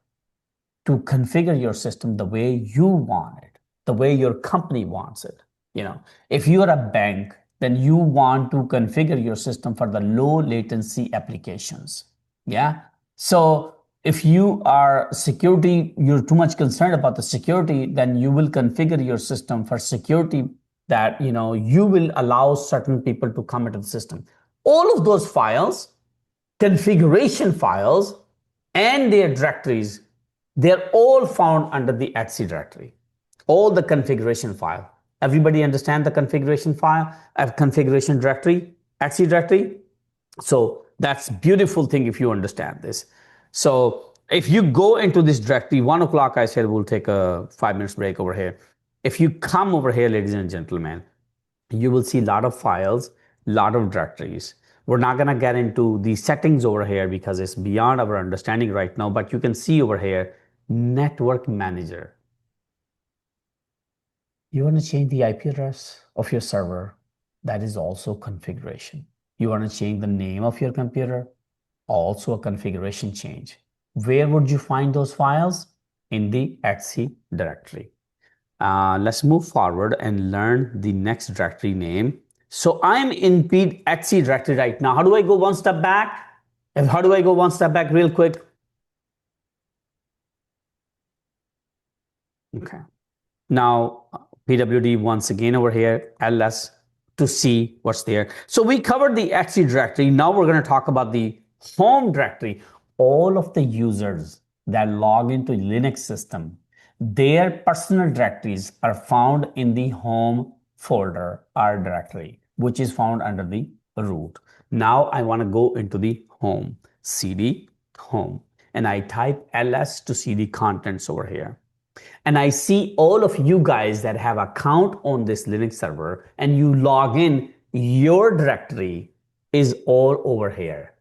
to configure your system the way you want it, the way your company wants it. If you are a bank, then you want to configure your system for the low latency applications. Yeah. So if you are security, you're too much concerned about the security, then you will configure your system for security that you will allow certain people to come into the system. All of those files, configuration files, and their directories, they're all found under the etc directory. All the configuration file. Everybody understand the configuration file, configuration directory, etc directory? So that's a beautiful thing if you understand this. So if you go into this directory, 1 o'clock, I said we'll take a 5 minutes break over here. If you come over here, ladies and gentlemen, you will see a lot of files, a lot of directories. We're not going to get into the settings over here because it's beyond our understanding right now, but you can see over here, network manager. You want to change the IP address of your server. That is also configuration. You want to change the name of your computer. Also a configuration change. Where would you find those files? In the etc directory. Let's move forward and learn the next directory name. So I'm in etc directory right now. How do I go one step back? How do I go one step back real quick? Okay. Now, PWD once again over here, ls to see what's there. So we covered the etc directory. Now we're going to talk about the home directory. All of the users that log into Linux system, their personal directories are found in the home folder or directory, which is found under the root. Now I want to go into the home, cd home, and I type ls to see the contents over here. And I see all of you guys that have account on this Linux server and you log in, your directory is all over here.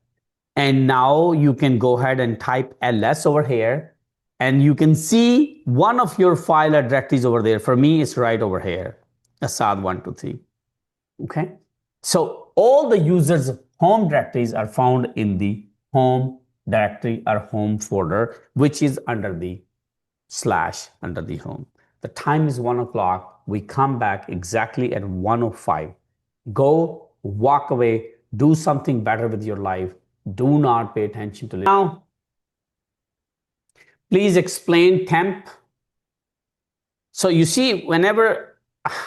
And now you can go ahead and type ls over here and you can see one of your file directories over there. For me, it's right over here, Asad123. Okay. So all the users' home directories are found in the home directory or home folder, which is under the / under the home. The time is 1 o'clock. We come back exactly at 1:05. Go, walk away, do something better with your life. Do not pay attention to it. Now, please explain temp. So you see, whenever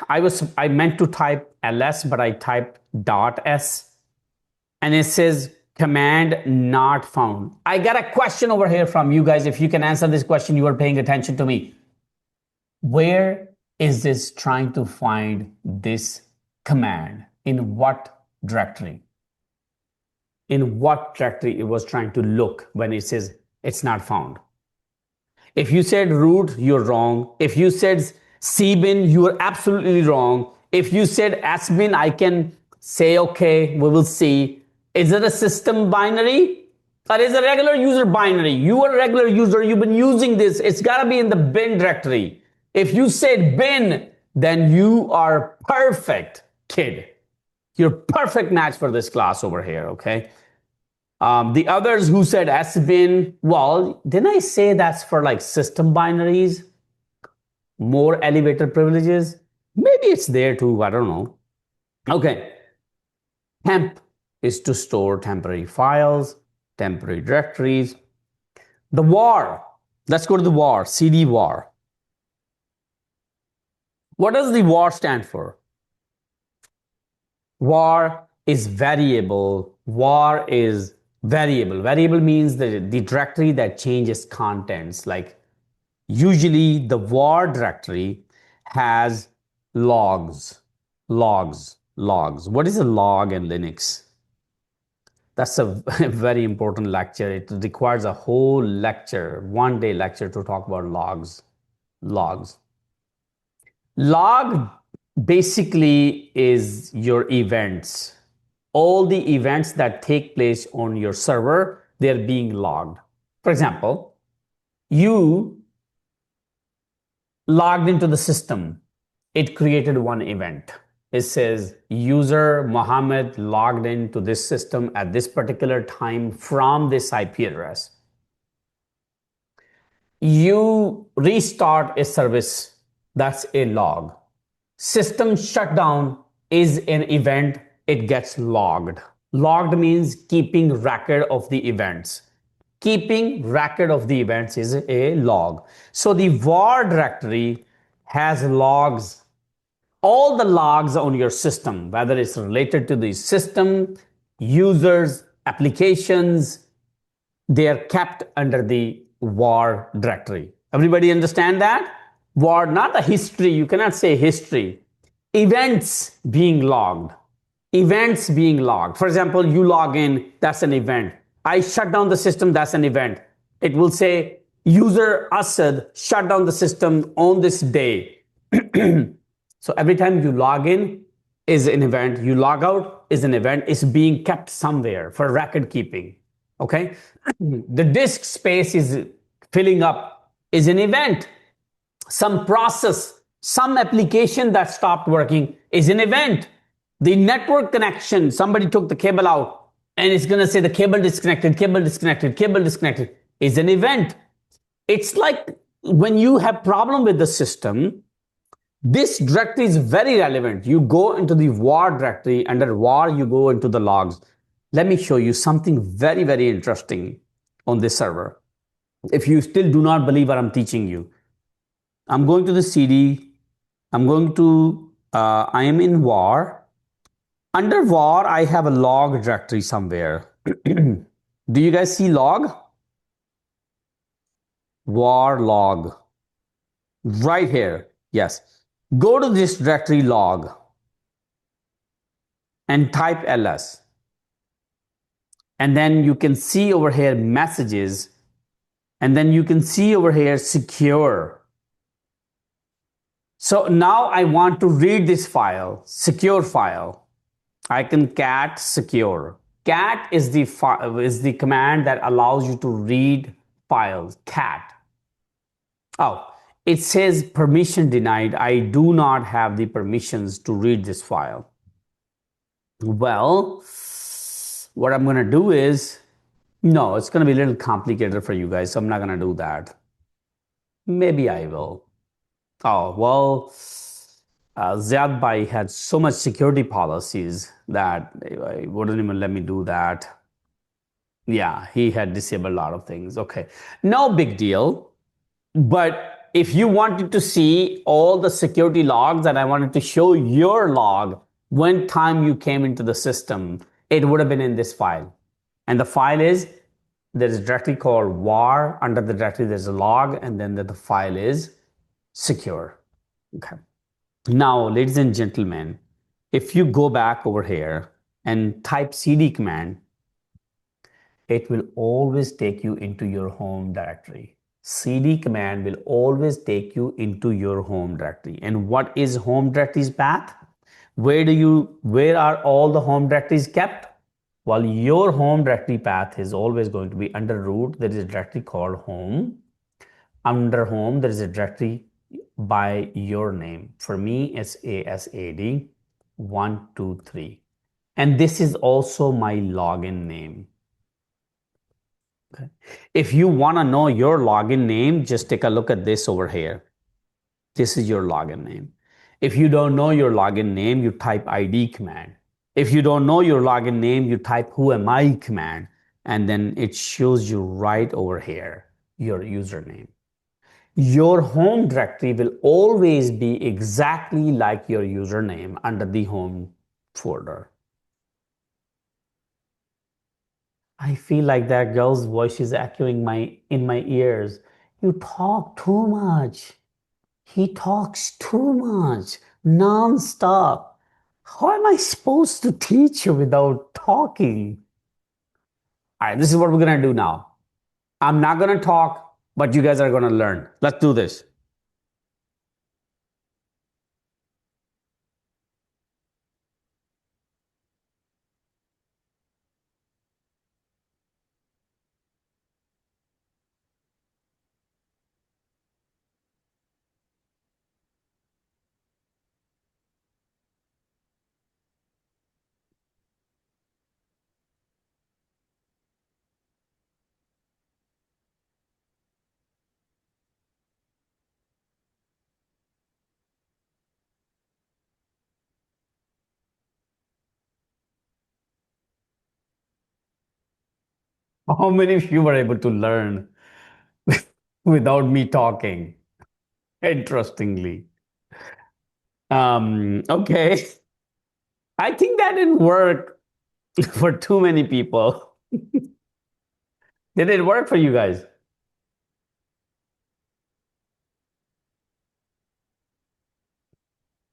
I meant to type ls, but I typed .s, and it says command not found. I got a question over here from you guys. If you can answer this question, you are paying attention to me. Where is this trying to find this command? In what directory? In what directory it was trying to look when it says it's not found? If you said root, you're wrong. If you said cbin, you are absolutely wrong. If you said sbin, I can say, okay, we will see. Is it a system binary? Or is it a regular user binary? You are a regular user, you've been using this. It's got to be in the bin directory. If you said bin, then you are perfect, kid. You're perfect match for this class over here, okay? The others who said sbin, well, didn't I say that's for like system binaries, more elevator privileges? Maybe it's there too. I don't know. Okay. Temp is to store temporary files, temporary directories. The var. Let's go to the var, cd var. What does the var stand for? Var is variable. Var is variable. Variable means the directory that changes contents. Like usually the var directory has logs, logs. What is a log in Linux? That's a very important lecture. It requires a whole lecture, 1 day lecture to talk about logs. Logs. Log basically is your events. All the events that take place on your server, they're being logged. For example, you logged into the system. It created one event. It says user Mohammed logged into this system at this particular time from this IP address. You restart a service, that's a log. System shutdown is an event, it gets logged. Logged means keeping record of the events. Keeping record of the events is a log. So the var directory has logs, all the logs on your system, whether it's related to the system, users, applications, they are kept under the var directory. Everybody understand that? Var, not the history. You cannot say history. Events being logged. Events being logged. For example, you log in, that's an event. I shut down the system, that's an event. It will say user Asad shut down the system on this day. So every time you log in is an event, you log out is an event, it's being kept somewhere for record keeping. Okay? The disk space is filling up is an event. Some process, some application that stopped working is an event. The network connection, somebody took the cable out and it's going to say the cable disconnected, cable disconnected, cable disconnected is an event. It's like when you have problem with the system, this directory is very relevant. You go into the var directory, under var you go into the logs. Let me show you something very, very interesting on this server. If you still do not believe what I'm teaching you, I'm going to the CD. I'm going to, I am in var. Under var, I have a log directory somewhere. Do you guys see log? Var log. Right here. Yes. Go to this directory log and type ls. And then you can see over here messages. And then you can see over here secure. So now I want to read this file, secure file. I can cat secure. Cat is the command that allows you to read files. Cat. Oh, it says permission denied. I do not have the permissions to read this file. Well, what I'm going to do is, no, it's going to be a little complicated for you guys, so I'm not going to do that. Maybe I will. Oh, well, Ziad Bhai had so much security policies that he wouldn't even let me do that. Yeah, he had disabled a lot of things. Okay, no big deal. But if you wanted to see all the security logs and I wanted to show your log when time you came into the system, it would have been in this file. And the file is, there's a directory called var. Under the directory, there's a log, and then the file is secure. Okay. Now, ladies and gentlemen, if you go back over here and type cd command, it will always take you into your home directory. Cd command will always take you into your home directory. And what is home directory's path? Where are all the home directories kept? Well, your home directory path is always going to be under root. There is a directory called home. Under home, there is a directory by your name. For me, it's ASAD 123. And this is also my login name. Okay. If you want to know your login name, just take a look at this over here. This is your login name. If you don't know your login name, you type ID command. If you don't know your login name, you type who am I command, and then it shows you right over here your username. Your home directory will always be exactly like your username under the home folder. I feel like that girl's voice is echoing in my ears. You talk too much. He talks too much, non-stop. How am I supposed to teach you without talking? All right, this is what we're gonna do now. I'm not gonna talk, but you guys are gonna learn. Let's do this. How many of you were able to learn without me talking? Interestingly. Okay. I think that didn't work for too many people. Did it work for you guys?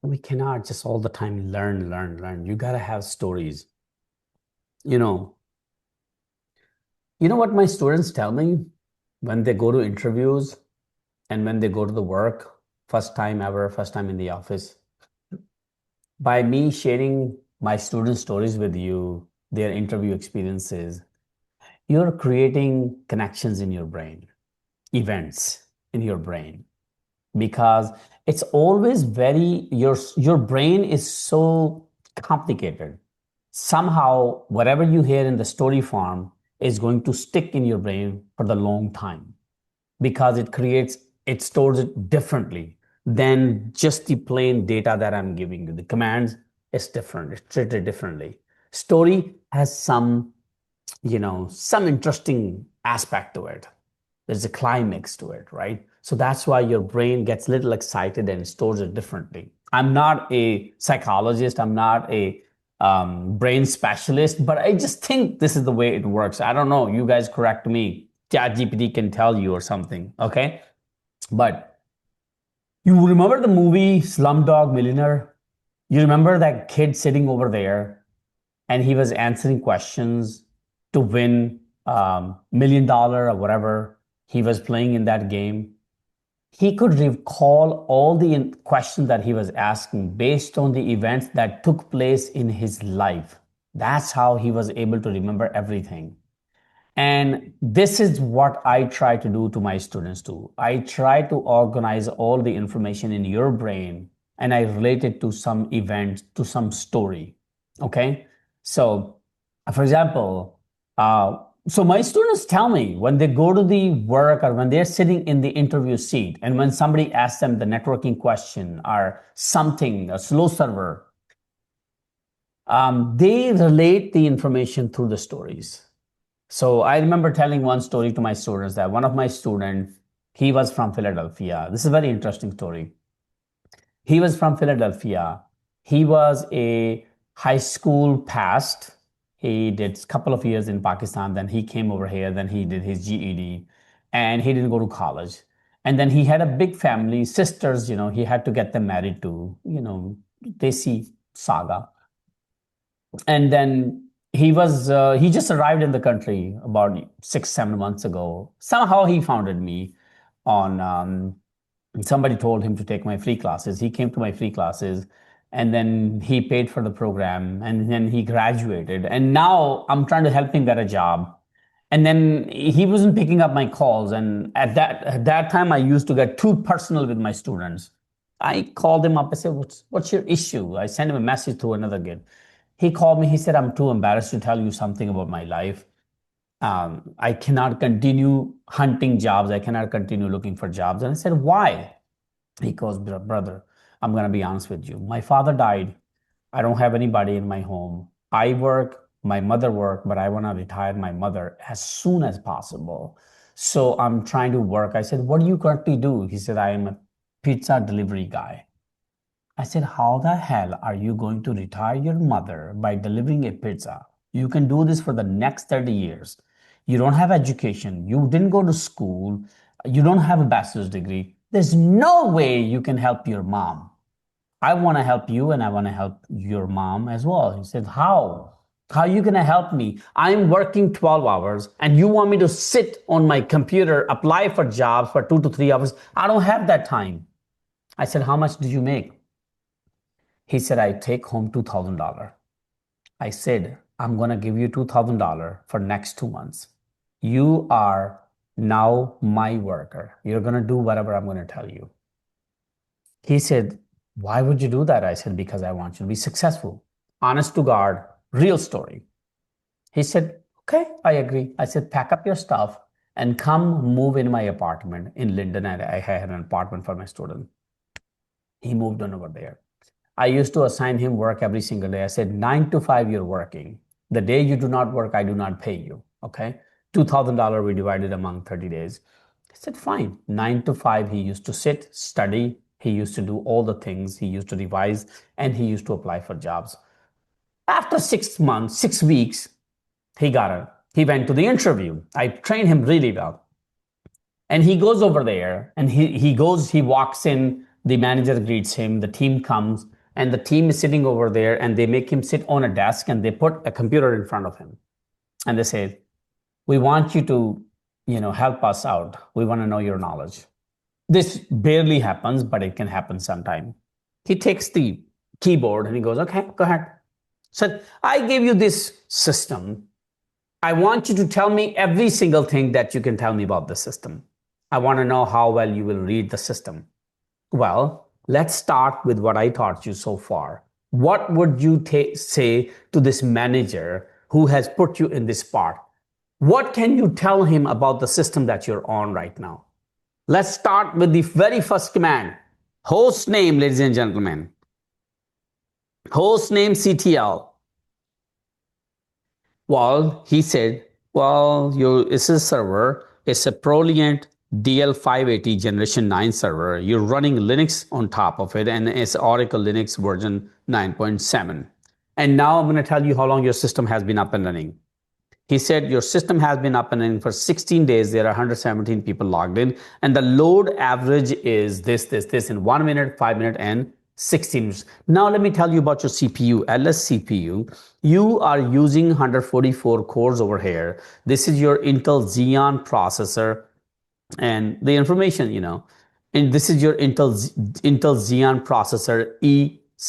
We cannot just all the time learn, learn, learn. You gotta have stories. You know, you know what my students tell me when they go to interviews and when they go to the work, first time ever, first time in the office. By me sharing my student stories with you, their interview experiences, you're creating connections in your brain, events in your brain, because it's always very your brain is so complicated. Somehow whatever you hear in the story form is going to stick in your brain for the long time, because it stores it differently than just the plain data that I'm giving you. The commands is different, it's treated differently. Story has some interesting aspect to it. There's a climax to it, right? So that's why your brain gets a little excited and stores it differently. I'm not a psychologist, I'm not a brain specialist, but I just think this is the way it works. I don't know, you guys correct me. ChatGPT can tell you or something, okay? But you remember the movie Slumdog Millionaire? You remember that kid sitting over there and he was answering questions to win $1 million or whatever he was playing in that game. He could recall all the questions that he was asking based on the events that took place in his life. That's how he was able to remember everything. And this is what I try to do to my students too. I try to organize all the information in your brain and I relate it to some event, to some story. Okay. So, for example, so my students tell me when they go to the work or when they're sitting in the interview seat and when somebody asks them the networking question or something, a slow server, they relate the information through the stories. So I remember telling one story to my students that one of my students, he was from Philadelphia. This is a very interesting story. He was from Philadelphia. He was a high school passed. He did a couple of years in Pakistan. Then he came over here. Then he did his GED and he didn't go to college. And then he had a big family, sisters, he had to get them married to, Desi saga. And then he just arrived in the country about 6 7 months ago. Somehow he founded me on somebody told him to take my free classes. He came to my free classes and then he paid for the program and then he graduated and now I'm trying to help him get a job. And then he wasn't picking up my calls, and at that time I used to get too personal with my students. I called him up. I said, what's your issue? I sent him a message through another kid. He called me. He said, I'm too embarrassed to tell you something about my life. I cannot continue hunting jobs. I cannot continue looking for jobs. And I said, why? He goes, brother, I'm going to be honest with you. My father died. I don't have anybody in my home. I work, my mother work, but I want to retire my mother as soon as possible. So I'm trying to work. I said, what do you currently do? He said, I am a pizza delivery guy. I said, how the hell are you going to retire your mother by delivering a pizza? You can do this for the next 30 years. You don't have education. You didn't go to school. You don't have a bachelor's degree. There's no way you can help your mom. I want to help you and I want to help your mom as well. He said, how? How are you going to help me? I'm working 12 hours and you want me to sit on my computer, apply for jobs for 2 to 3 hours. I don't have that time. I said, how much do you make? He said, I take home $2,000. I said, I'm going to give you $2,000 for next 2 months. You are now my worker. You're going to do whatever I'm going to tell you. He said, why would you do that? I said, because I want you to be successful. Honest to God, real story. He said, okay, I agree. I said, pack up your stuff and come move in my apartment in Linden. I had an apartment for my student. He moved on over there. I used to assign him work every single day. I said, 9 to 5, you're working. The day you do not work, I do not pay you. Okay. $2,000 we divided among 30 days. I said, fine. 9 to 5, he used to sit, study. He used to do all the things. He used to revise and he used to apply for jobs. After 6 months, 6 weeks, he went to the interview. I trained him really well. And he goes over there and he walks in, the manager greets him, the team comes, and the team is sitting over there and they make him sit on a desk and they put a computer in front of him. And they say, we want you to, help us out. We want to know your knowledge. This barely happens, but it can happen sometime. He takes the keyboard and he goes, okay, go ahead. So I gave you this system. I want you to tell me every single thing that you can tell me about the system. I want to know how well you will read the system. Well, let's start with what I taught you so far. What would you say to this manager who has put you in this spot? What can you tell him about the system that you're on right now? Let's start with the very first command. Host name, ladies and gentlemen. Host name CTL. Well, he said, well, it's a server. It's a Proliant DL580 Generation 9 server. You're running Linux on top of it, and it's Oracle Linux version 9.7. And now I'm going to tell you how long your system has been up and running. He said, your system has been up and running for 16 days. There are 117 people logged in. And the load average is this in 1 minute, 5 minutes, and 16 minutes. Now, let me tell you about your CPU, LS CPU. You are using 144 cores over here. This is your Intel Xeon processor. And the information, and this is your Intel Xeon processor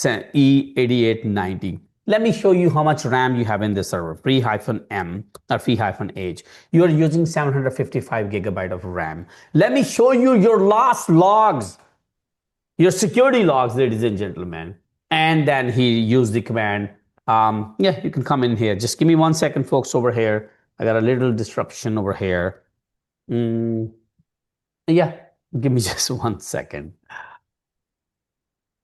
E8890. Let me show you how much RAM you have in this server, free-M or free-H. You are using 755 gigabyte of RAM. Let me show you your last logs, your security logs, ladies and gentlemen. And then he used the command. Yeah, you can come in here. Just give me 1 second, folks, over here. I got a little disruption over here. Yeah, give me just 1 second.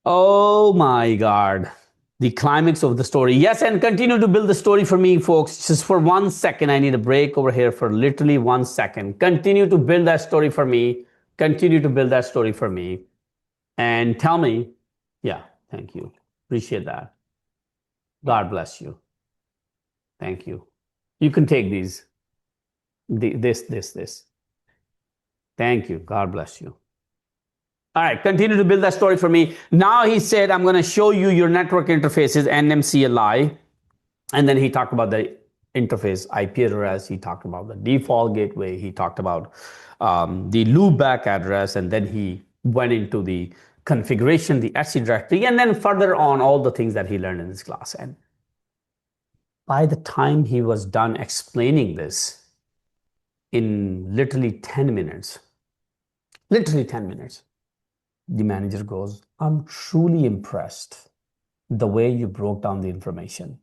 Oh my God. The climax of the story. Yes, and continue to build the story for me, folks. Just for 1 second, I need a break over here for literally 1 second. Continue to build that story for me. Continue to build that story for me. And tell me, yeah, thank you. Appreciate that. God bless you. Thank you. You can take these. This. Thank you. God bless you. All right, continue to build that story for me. Now he said, I'm going to show you your network interfaces, NMCLI. And then he talked about the interface, IP address. He talked about the default gateway. He talked about the loopback address. And then he went into the configuration, the etc directory, and then further on all the things that he learned in this class. And by the time he was done explaining this in literally 10 minutes, the manager goes, I'm truly impressed the way you broke down the information.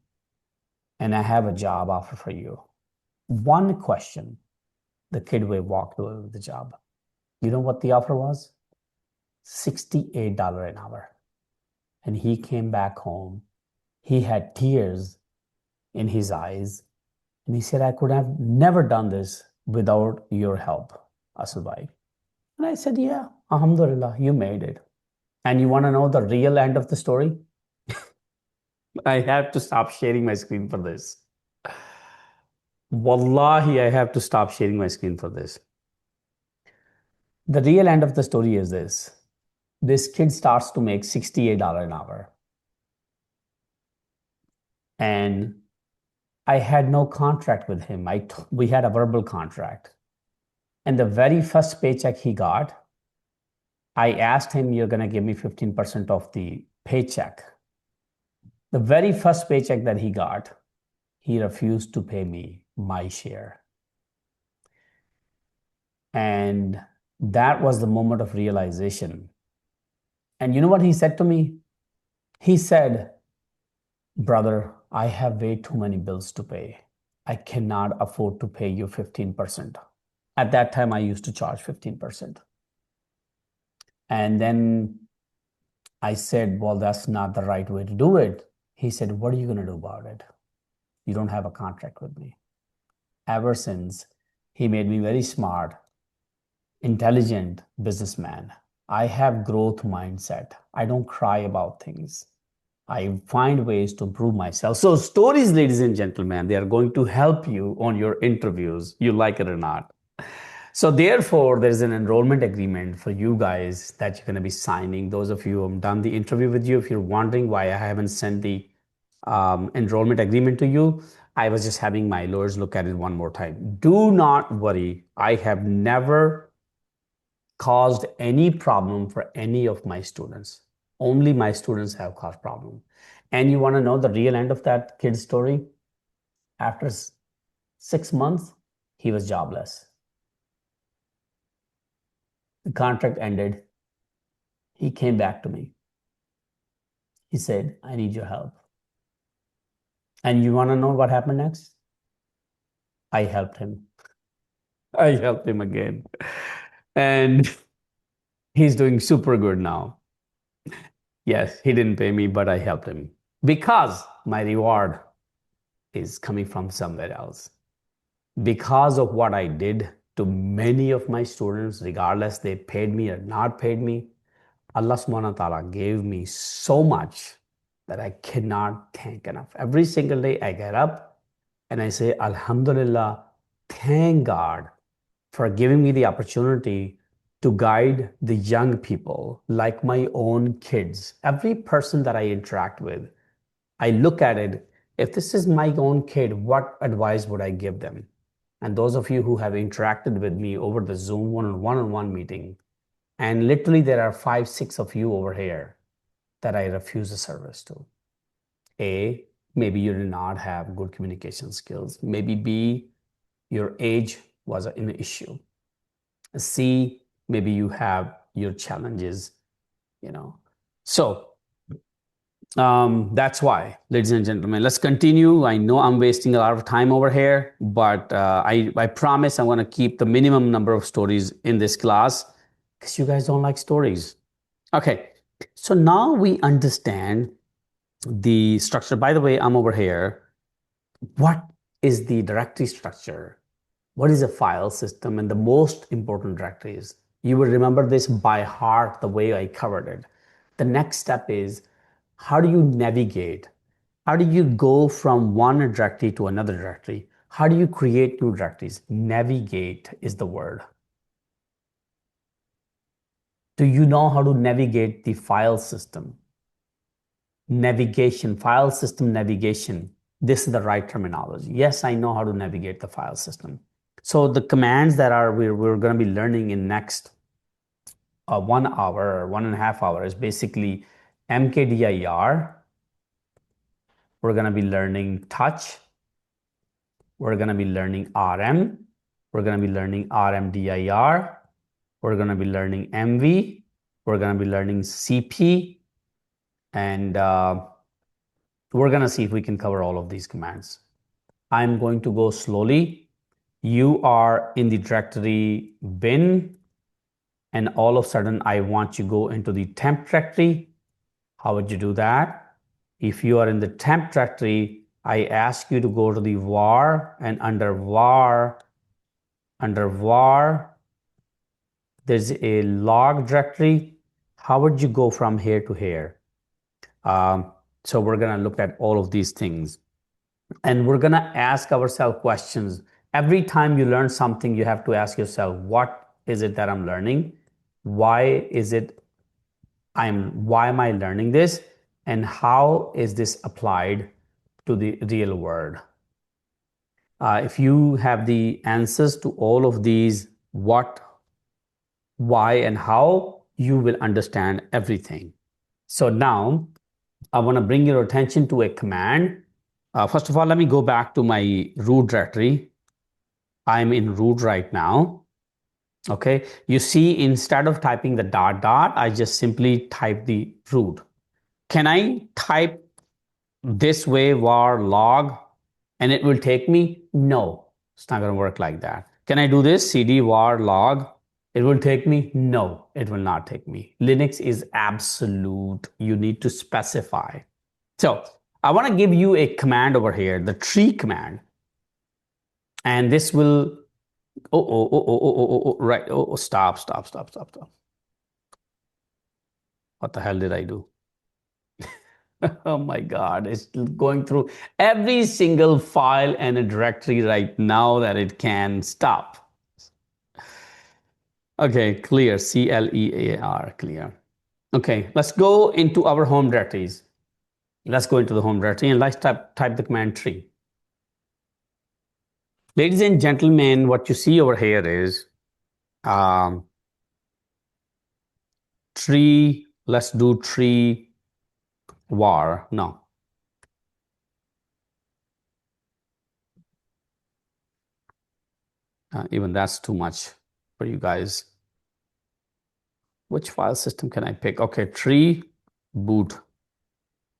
And I have a job offer for you. One question, the kid walked away with the job. You know what the offer was? $68 an hour. And he came back home. He had tears in his eyes. And he said, I could have never done this without your help, Asad bhai. And I said, yeah, alhamdulillah, you made it. And you want to know the real end of the story? I have to stop sharing my screen for this. Wallahi, I have to stop sharing my screen for this. The real end of the story is this. This kid starts to make $68 an hour. And I had no contract with him. We had a verbal contract. And the very first paycheck he got, I asked him, you're going to give me 15% of the paycheck. The very first paycheck that he got, he refused to pay me my share. And that was the moment of realization. And you know what he said to me? He said, brother, I have way too many bills to pay. I cannot afford to pay you 15%. At that time, I used to charge 15%. And then I said, well, that's not the right way to do it. He said, what are you going to do about it? You don't have a contract with me. Ever since, he made me very smart, intelligent businessman. I have growth mindset. I don't cry about things. I find ways to improve myself. So stories, ladies and gentlemen, they are going to help you on your interviews, you like it or not. So therefore, there's an enrollment agreement for you guys that you're going to be signing. Those of you who have done the interview with you, if you're wondering why I haven't sent the enrollment agreement to you, I was just having my lawyers look at it one more time. Do not worry. I have never caused any problem for any of my students. Only my students have caused problem. And you want to know the real end of that kid's story? After 6 months, he was jobless. The contract ended. He came back to me. He said, I need your help. And you want to know what happened next? I helped him. I helped him again. And he's doing super good now. Yes, he didn't pay me, but I helped him because my reward is coming from somewhere else. Because of what I did to many of my students, regardless they paid me or not paid me, Allah subhanahu wa ta'ala gave me so much that I cannot thank enough. Every single day I get up and I say, Alhamdulillah, thank God for giving me the opportunity to guide the young people like my own kids. Every person that I interact with, I look at it, if this is my own kid, what advice would I give them? And those of you who have interacted with me over the Zoom one-on-one meeting, and literally there are 5, 6 of you over here that I refuse a service to. A, maybe you did not have good communication skills. Maybe B, your age was an issue. C, maybe you have your challenges, So that's why, ladies and gentlemen, let's continue. I know I'm wasting a lot of time over here, but I promise I'm going to keep the minimum number of stories in this class because you guys don't like stories. Okay, so now we understand the structure. By the way, I'm over here. What is the directory structure? What is a file system? And the most important directories. You will remember this by heart the way I covered it. The next step is, how do you navigate? How do you go from one directory to another directory? How do you create new directories? Navigate is the word. Do you know how to navigate the file system? Navigation, file system navigation. This is the right terminology. Yes, I know how to navigate the file system. So the commands that we're going to be learning in next 1 hour or 1.5 hours is basically mkdir. We're going to be learning touch. We're going to be learning rm. We're going to be learning rmdir. We're going to be learning mv. We're going to be learning cp. And we're going to see if we can cover all of these commands. I'm going to go slowly you are in the directory bin, and all of a sudden I want you to go into the temp directory. How would you do that? If you are in the temp directory, I ask you to go to the var, and under var, there's a log directory. How would you go from here to here? So we're going to look at all of these things. And we're going to ask ourselves questions. Every time you learn something, you have to ask yourself, what is it that I'm learning? Why am I learning this? And how is this applied to the real world? If you have the answers to all of these, what, why, and how, you will understand everything. So now I want to bring your attention to a command. First of all, let me go back to my root directory. I'm in root right now. Okay, you see, instead of typing the dot dot, I just simply type the root. Can I type this way var log and it will take me? No, it's not going to work like that. Can I do this cd var log? It will take me? No, it will not take me. Linux is absolute. You need to specify. So I want to give you a command over here, the tree command. And this will, right. Stop. What the hell did I do? Oh my God, it's going through every single file and a directory right now that it can stop. Okay, clear, C-L-E-A-R, clear. Okay, let's go into our home directories. Let's go into the home directory and let's type the command tree. Ladies and gentlemen, what you see over here is tree. Let's do tree var. No. Even that's too much for you guys. Which file system can I pick? Okay, tree boot.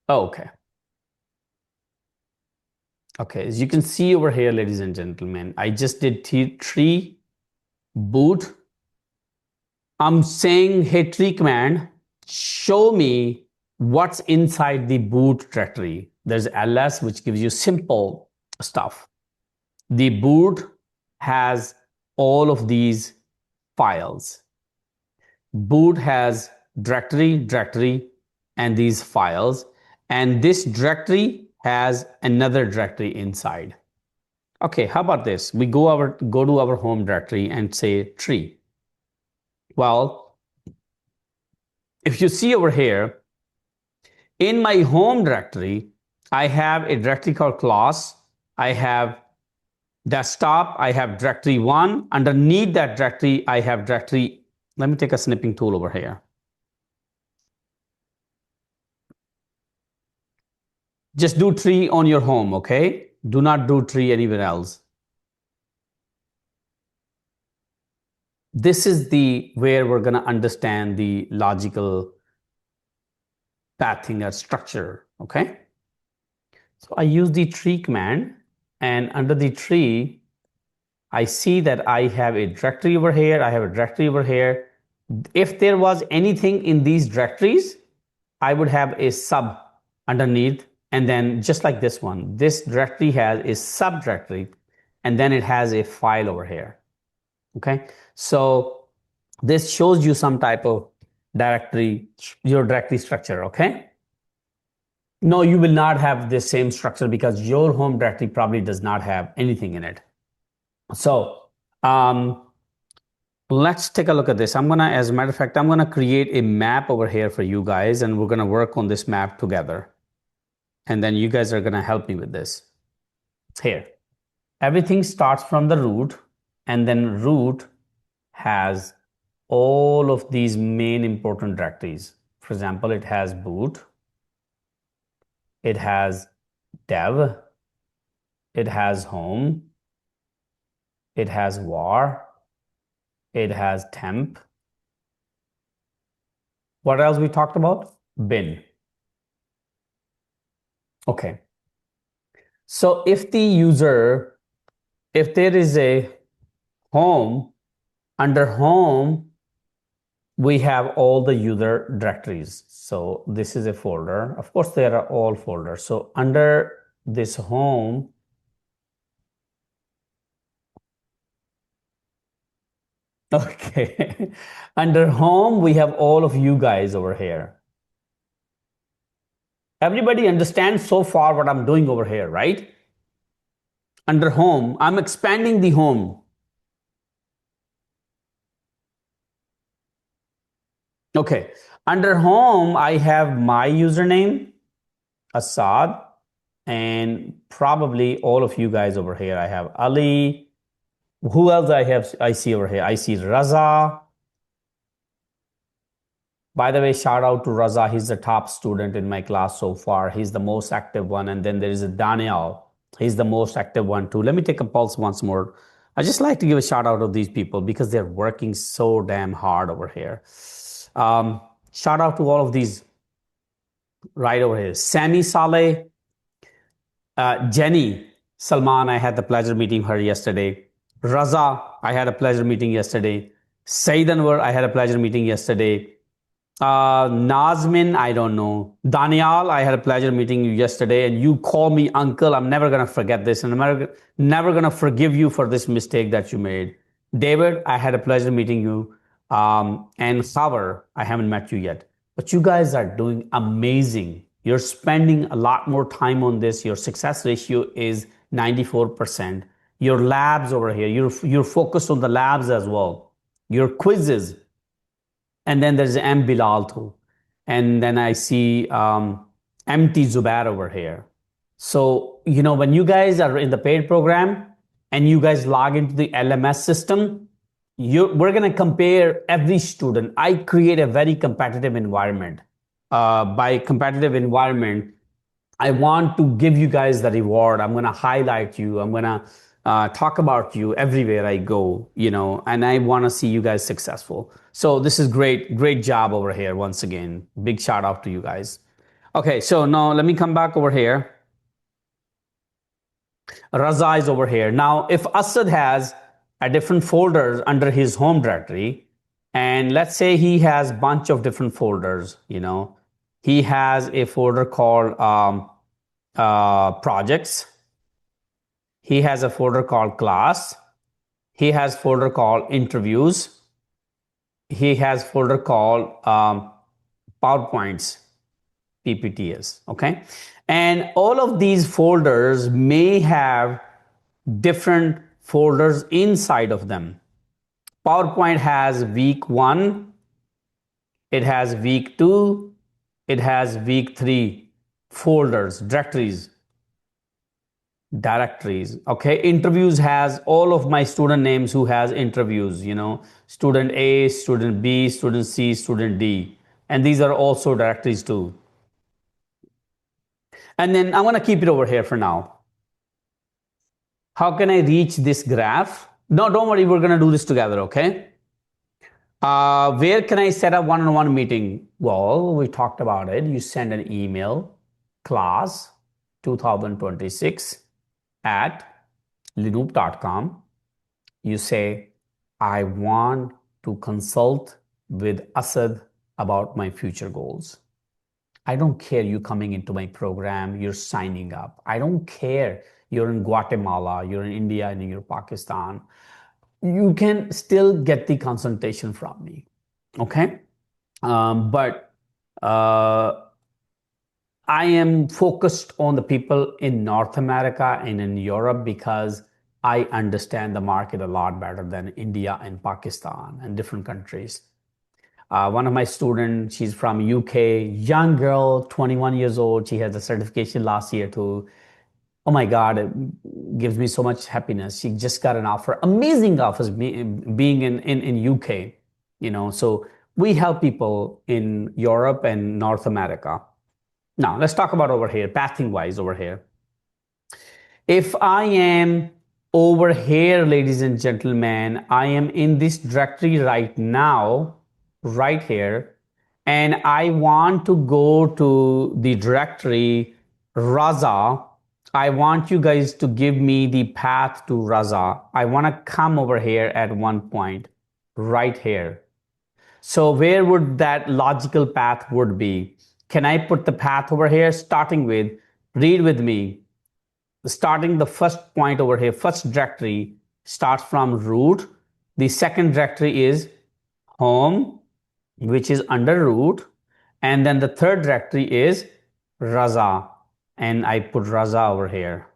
Oh, okay. Okay, as you can see over here, ladies and gentlemen, I just did tree boot. I'm saying, hey, tree command, show me what's inside the boot directory. There's ls, which gives you simple stuff. The boot has all of these files. Boot has directory, and these files. And this directory has another directory inside. Okay, how about this? We go to our home directory and say tree. Well, if you see over here, in my home directory, I have a directory called class. I have desktop. I have directory 1. Underneath that directory, I have directory. Let me take a snipping tool over here. Just do tree on your home, okay? Do not do tree anywhere else. This is where we're going to understand the logical pathing or structure, okay? So I use the tree command, and under the tree, I see that I have a directory over here. I have a directory over here. If there was anything in these directories, I would have a sub underneath. And then just like this one, this directory has a subdirectory, and then it has a file over here. Okay, so this shows you some type of directory, your directory structure. Okay, no, you will not have the same structure because your home directory probably does not have anything in it. So let's take a look at this. As a matter of fact, I'm gonna create a map over here for you guys, and we're gonna work on this map together. And then you guys are gonna help me with this. Here, everything starts from the root, and then root has all of these main important directories. For example, it has boot, it has dev, it has home, it has var, it has temp. What else we talked about? Bin. Okay. So if the user if there is a home, under home, we have all the user directories. So this is a folder. Of course, there are all folders. So under this home, okay, under home, we have all of you guys over here. Everybody understands so far what I'm doing over here, right? Under home, I'm expanding the home. Okay, under home, I have my username, Asad, and probably all of you guys over here. I have Ali. Who else I have? I see over here. I see Raza. By the way, shout out to Raza. He's the top student in my class so far. He's the most active one. And then there is a Daniel. He's the most active one too. Let me take a pulse once more. I just like to give a shout out of these people because they're working so damn hard over here. Shout out to all of these right over here. Sammy Saleh, Jenny Salman, I had the pleasure meeting her yesterday. Raza, I had a pleasure meeting yesterday. Said Anwar, I had a pleasure meeting yesterday. Nazmin, I don't know. Daniel, I had a pleasure meeting you yesterday, and you call me uncle. I'm never gonna forget this, and I'm never gonna forgive you for this mistake that you made. David, I had a pleasure meeting you. And Savar, I haven't met you yet. But you guys are doing amazing. You're spending a lot more time on this. Your success ratio is 94%. Your labs over here, you're focused on the labs as well. Your quizzes, and then there's M. Bilal too. And then I see MT Zubair over here. So, when you guys are in the paid program and you guys log into the LMS system, we're going to compare every student. I create a very competitive environment. By competitive environment, I want to give you guys the reward. I'm going to highlight you. I'm going to talk about you everywhere I go, and I want to see you guys successful. So this is great, great job over here. Once again, big shout out to you guys. Okay, so now let me come back over here. Raza is over here. Now, if Asad has a different folders under his home directory, and let's say he has a bunch of different folders, he has a folder called projects. He has a folder called class. He has a folder called interviews. He has a folder called PowerPoints, PPTs, okay? And all of these folders may have different folders inside of them. PowerPoint has week 1, it has week 2, it has week 3 folders, directories. Okay, interviews has all of my student names who has interviews, student A, student B, student C, student D, and these are also directories too. And then I'm going to keep it over here for now. How can I reach this graph? No, don't worry, we're going to do this together, okay? Where can I set up one-on-one meeting? Well, we talked about it. You send an email, class 2026 at linoob.com. You say, I want to consult with Asad about my future goals. I don't care you coming into my program, you're signing up. I don't care you're in Guatemala, you're in India, and you're Pakistan. You can still get the consultation from me, okay? But I am focused on the people in North America and in Europe because I understand the market a lot better than India and Pakistan and different countries. One of my students, she's from UK, young girl, 21 years old. She has a certification last year too. Oh my God, it gives me so much happiness. She just got an offer, amazing offers being in UK, so we help people in Europe and North America. Now, let's talk about over here, pathing wise over here. If I am over here, ladies and gentlemen, I am in this directory right now, right here, and I want to go to the directory Raza. I want you guys to give me the path to Raza. I want to come over here at one point, right here. So where would that logical path would be? Can I put the path over here, starting with, read with me, starting the first point over here, first directory starts from root. The second directory is home, which is under root. And then the third directory is Raza. And I put Raza over here.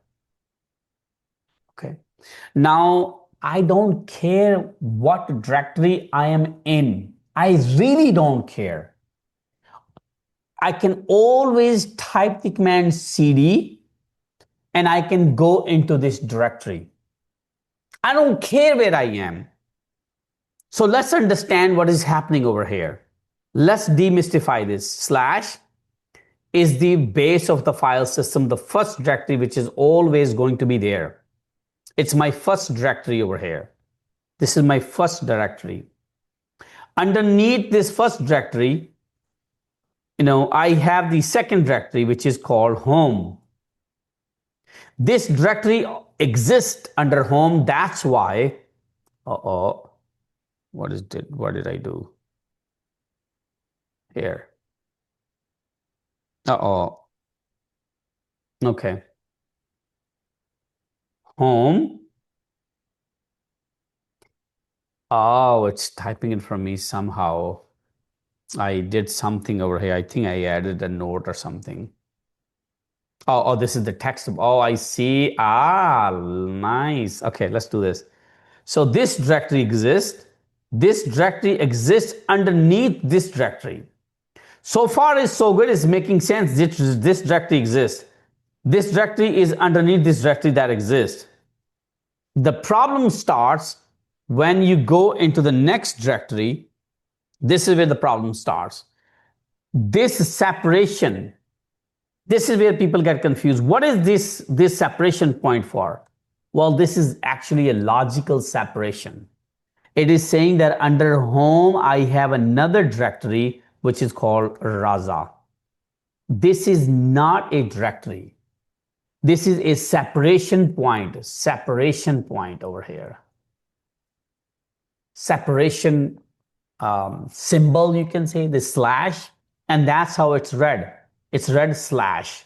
Okay. Now, I don't care what directory I am in. I really don't care. I can always type the command cd and I can go into this directory. I don't care where I am. So let's understand what is happening over here. Let's demystify this. Slash is the base of the file system, the first directory which is always going to be there. It's my first directory over here. This is my first directory. Underneath this first directory, I have the second directory which is called home. This directory exists under home. That's why, what did I do here? Okay. Home. Oh, it's typing it for me somehow. I did something over here. I think I added a note or something. Oh, this is the text. Oh, I see. Nice. Okay, let's do this. So this directory exists. This directory exists underneath this directory. So far is so good. It's making sense. This directory exists. This directory is underneath this directory that exists. The problem starts when you go into the next directory. This is where the problem starts. This separation, this is where people get confused. What is this separation point for? Well, this is actually a logical separation. It is saying that under home, I have another directory which is called Raza. This is not a directory. This is a separation point over here. Separation symbol, you can say, the slash, and that's how it's read. It's read slash.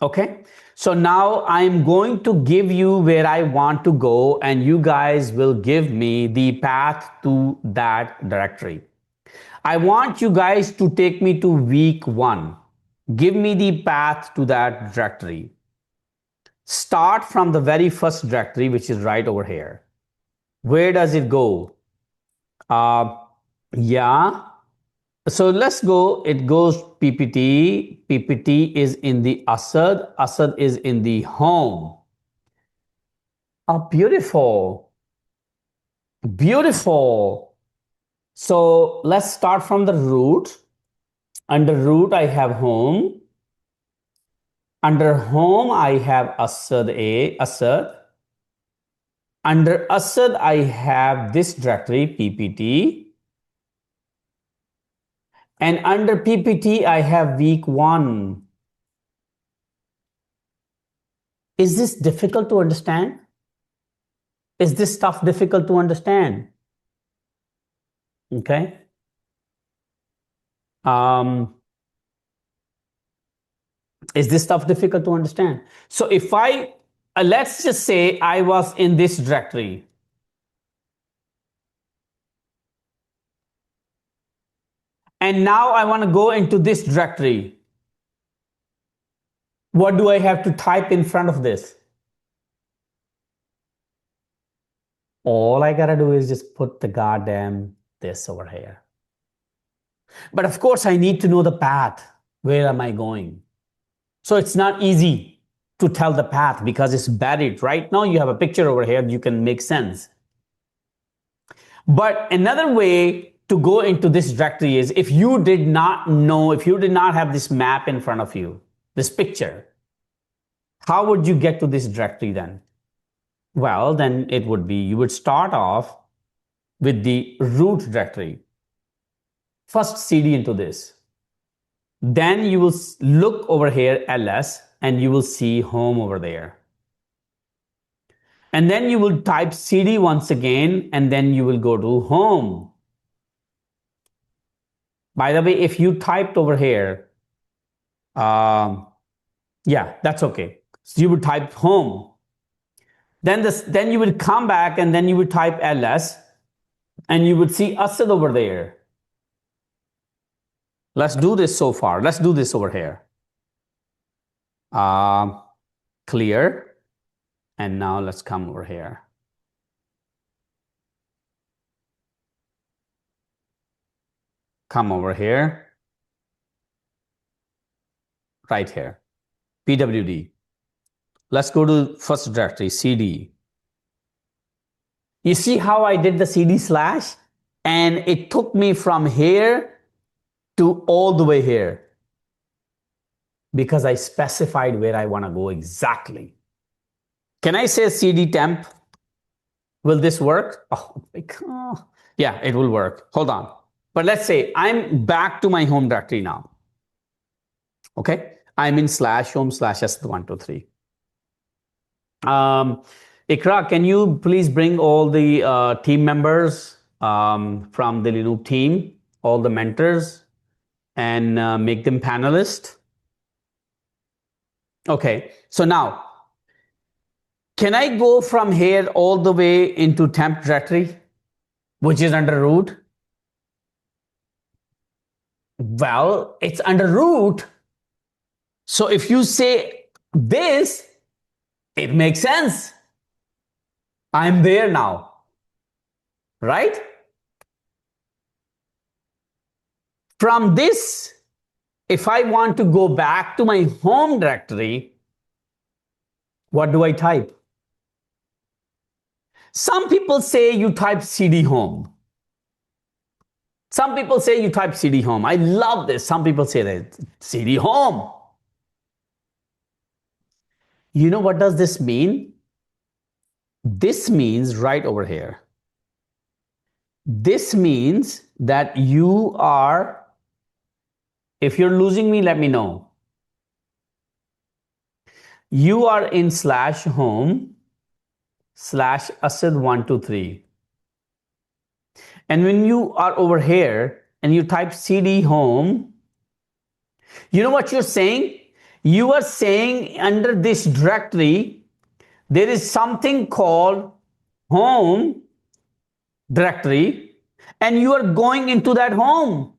Okay, so now I'm going to give you where I want to go, and you guys will give me the path to that directory. I want you guys to take me to week 1. Give me the path to that directory. Start from the very first directory, which is right over here. Where does it go? Yeah. So let's go. It goes PPT. PPT is in the Asad. Asad is in the home. Oh, beautiful. Beautiful. So let's start from the root. Under root, I have home. Under home, I have Asad. Under Asad, I have this directory, PPT. And under PPT, I have week 1. Is this difficult to understand? Is this stuff difficult to understand? Okay. Is this stuff difficult to understand? So if let's just say I was in this directory. And now I want to go into this directory. What do I have to type in front of this? All I gotta do is just put the goddamn this over here. But of course, I need to know the path. Where am I going? So it's not easy to tell the path because it's buried. Right now, you have a picture over here. You can make sense. But another way to go into this directory is if you did not have this map in front of you, this picture, how would you get to this directory then? Well, then it would be, you would start off with the root directory. First cd into this. Then you will look over here, ls, and you will see home over there. And then you will type cd once again, and then you will go to home. By the way, if you typed over here, yeah, that's okay. So you would type home. Then you would come back and then you would type ls, and you would see Asad over there. Let's do this so far. Let's do this over here. Clear. And now let's come over here. Come over here. Right here. pwd. Let's go to first directory, cd. You see how I did the cd slash? And it took me from here to all the way here. Because I specified where I want to go exactly. Can I say cd temp? Will this work? Oh my God. Yeah, it will work. Hold on. But let's say I'm back to my home directory now. Okay. I'm in /home/s123. Ikra, can you please bring all the team members from the Linux team, all the mentors, and make them panelists? Okay. So now, can I go from here all the way into temp directory, which is under root? Well, it's under root. So if you say this, it makes sense. I'm there now, right? From this, if I want to go back to my home directory, what do I type? Some people say you type cd home. Some people say you type cd home. I love this. Some people say that cd home. You know what does this mean? This means right over here. This means that you are, if you're losing me, let me know. You are in /home/Asad123. And when you are over here and you type cd home, you know what you're saying? You are saying under this directory, there is something called home directory, and you are going into that home.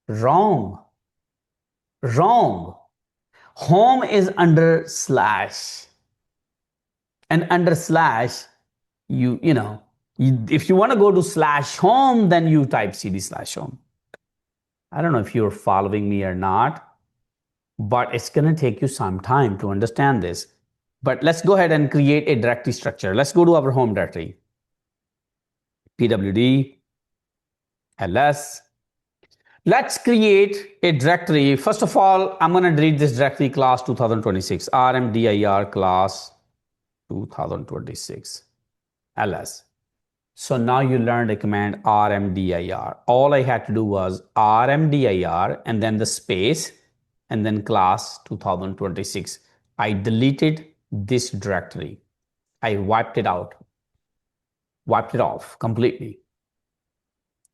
Wrong. Wrong. Home is under slash. And under slash, if you want to go to /home, then you type cd/home. I don't know if you're following me or not, but it's going to take you some time to understand this. But let's go ahead and create a directory structure. Let's go to our home directory. pwd, ls. Let's create a directory. First of all, I'm going to delete this directory class 2026, rmdir class 2026, ls. So now you learned a command rmdir. All I had to do was rmdir and then the space and then class 2026. I deleted this directory. I wiped it out, wiped it off completely.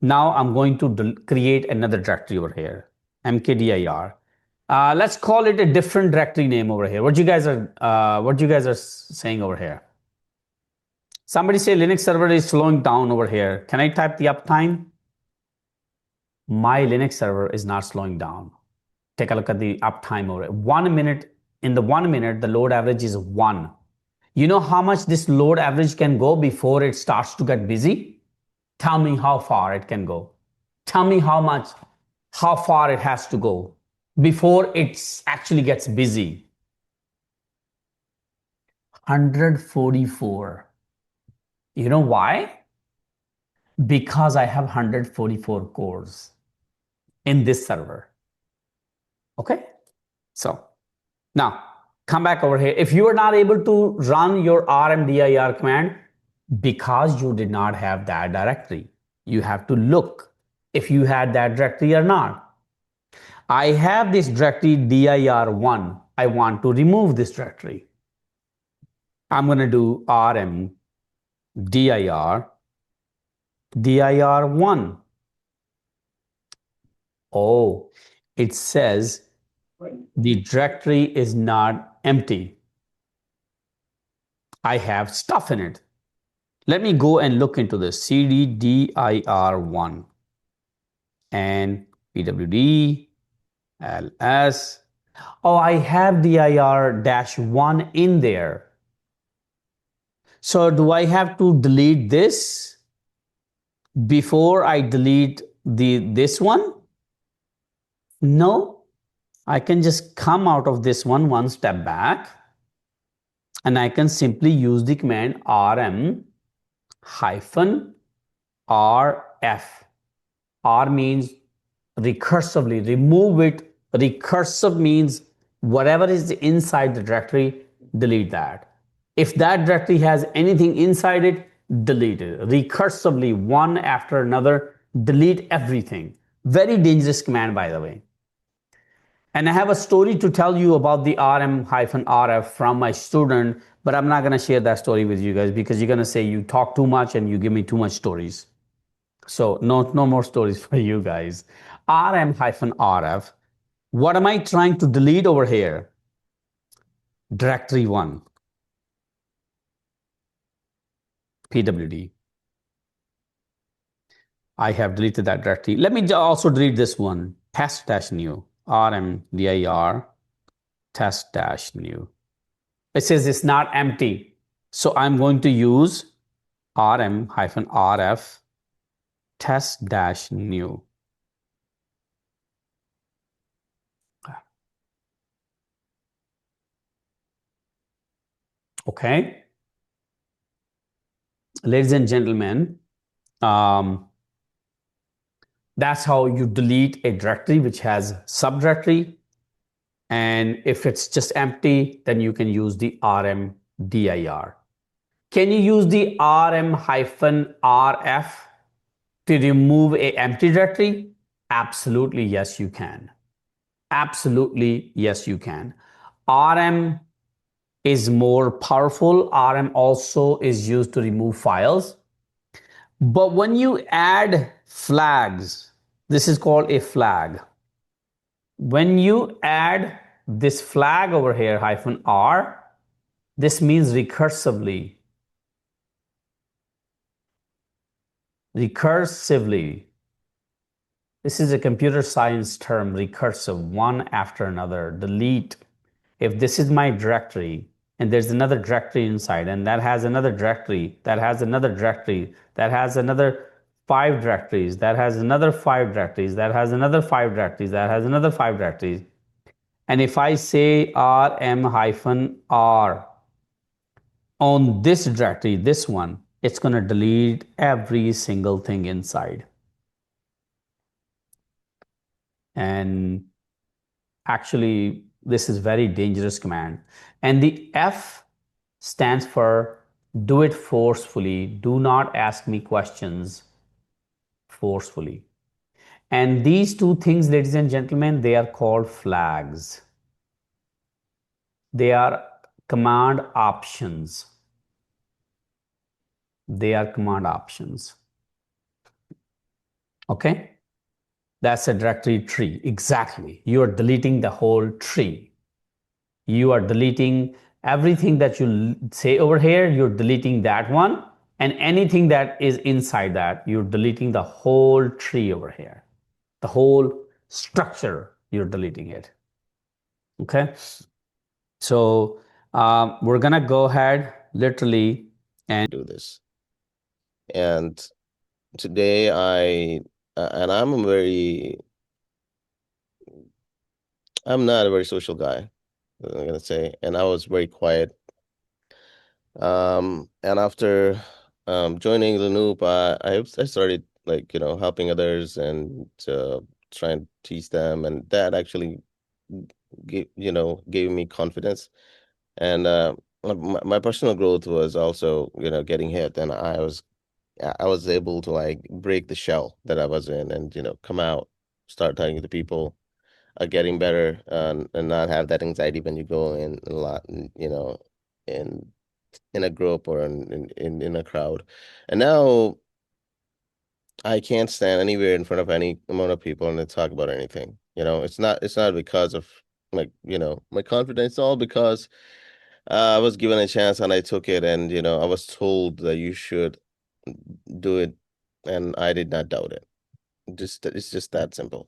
Now I'm going to create another directory over here, mkdir. Let's call it a different directory name over here. What you guys are saying over here? Somebody say Linux server is slowing down over here. Can I type the uptime? My Linux server is not slowing down. Take a look at the uptime over it. 1 minute, in the 1 minute, the load average is 1. You know how much this load average can go before it starts to get busy? Tell me how far it can go. Tell me how far it has to go before it actually gets busy. 144. You know why? Because I have 144 cores in this server. Okay? So now come back over here. If you are not able to run your rmdir command because you did not have that directory, you have to look if you had that directory or not. I have this directory dir1. I want to remove this directory. I'm going to do rm dir1. Oh, it says the directory is not empty. I have stuff in it. Let me go and look into this. cd dir1 and pwd ls. Oh, I have dir-1 in there. So do I have to delete this before I delete this one? No, I can just come out of this one step back, and I can simply use the command rm hyphen rf. R means recursively, remove it. Recursive means whatever is inside the directory, delete that. If that directory has anything inside it, delete it. Recursively, one after another, delete everything. Very dangerous command, by the way. And I have a story to tell you about the rm-rf from my student, but I'm not going to share that story with you guys because you're going to say you talk too much and you give me too much stories. So no more stories for you guys. rm-rf. What am I trying to delete over here? Directory 1. pwd. I have deleted that directory. Let me also delete this one. Test-new. rmdir test-new. It says it's not empty. So I'm going to use rm-rf test-new. Okay. Ladies and gentlemen, that's how you delete a directory which has subdirectory. And if it's just empty, then you can use the rmdir. Can you use the rm-rf to remove a empty directory? Absolutely, yes, you can. Absolutely, yes, you can. rm is more powerful. rm also is used to remove files. But when you add flags, this is called a flag. When you add this flag over here, -r, this means recursively. Recursively. This is a computer science term, recursive, one after another. Delete. If this is my directory, and there's another directory inside, and that has another directory, that has another directory, that has another 5 directories, that has another 5 directories, that has another 5 directories, that has another 5 directories. And if I say rm-r on this directory, this one, it's going to delete every single thing inside. And actually, this is very dangerous command. And the F stands for do it forcefully. Do not ask me questions forcefully. And these two things, ladies and gentlemen, they are called flags. They are command options. They are command options. Okay? That's a directory tree. Exactly. You are deleting the whole tree. You are deleting everything that you say over here. You're deleting that one. And anything that is inside that, you're deleting the whole tree over here. The whole structure, you're deleting it. Okay? So we're going to go ahead literally and do this. And today I'm not a very social guy, I'm gonna say, and I was very quiet. And after joining the Loop, I started helping others and trying to teach them, and that actually gave me confidence. And my personal growth was also getting hit, and I was able to break the shell that I was in and come out, start talking to people. getting better, and not have that anxiety when you go in a lot, in in a group or in a crowd. And now I can't stand anywhere in front of any amount of people and talk about anything. It's not because of, like, my confidence. It's all because I was given a chance and I took it, and I was told that you should do it, and I did not doubt it. It's just that simple,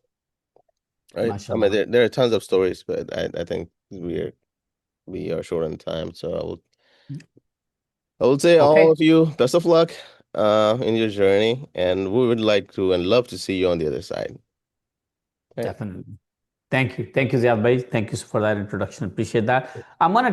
right? I mean, Mashallah. there are tons of stories, but I think we are short on time, so I would say all Okay, of you best of luck in your journey, and we would like to and love to see you on the other side. Right. definitely. Thank you. Thank you, Ziad Bhai. Thank you for that introduction. Appreciate that. I'm going to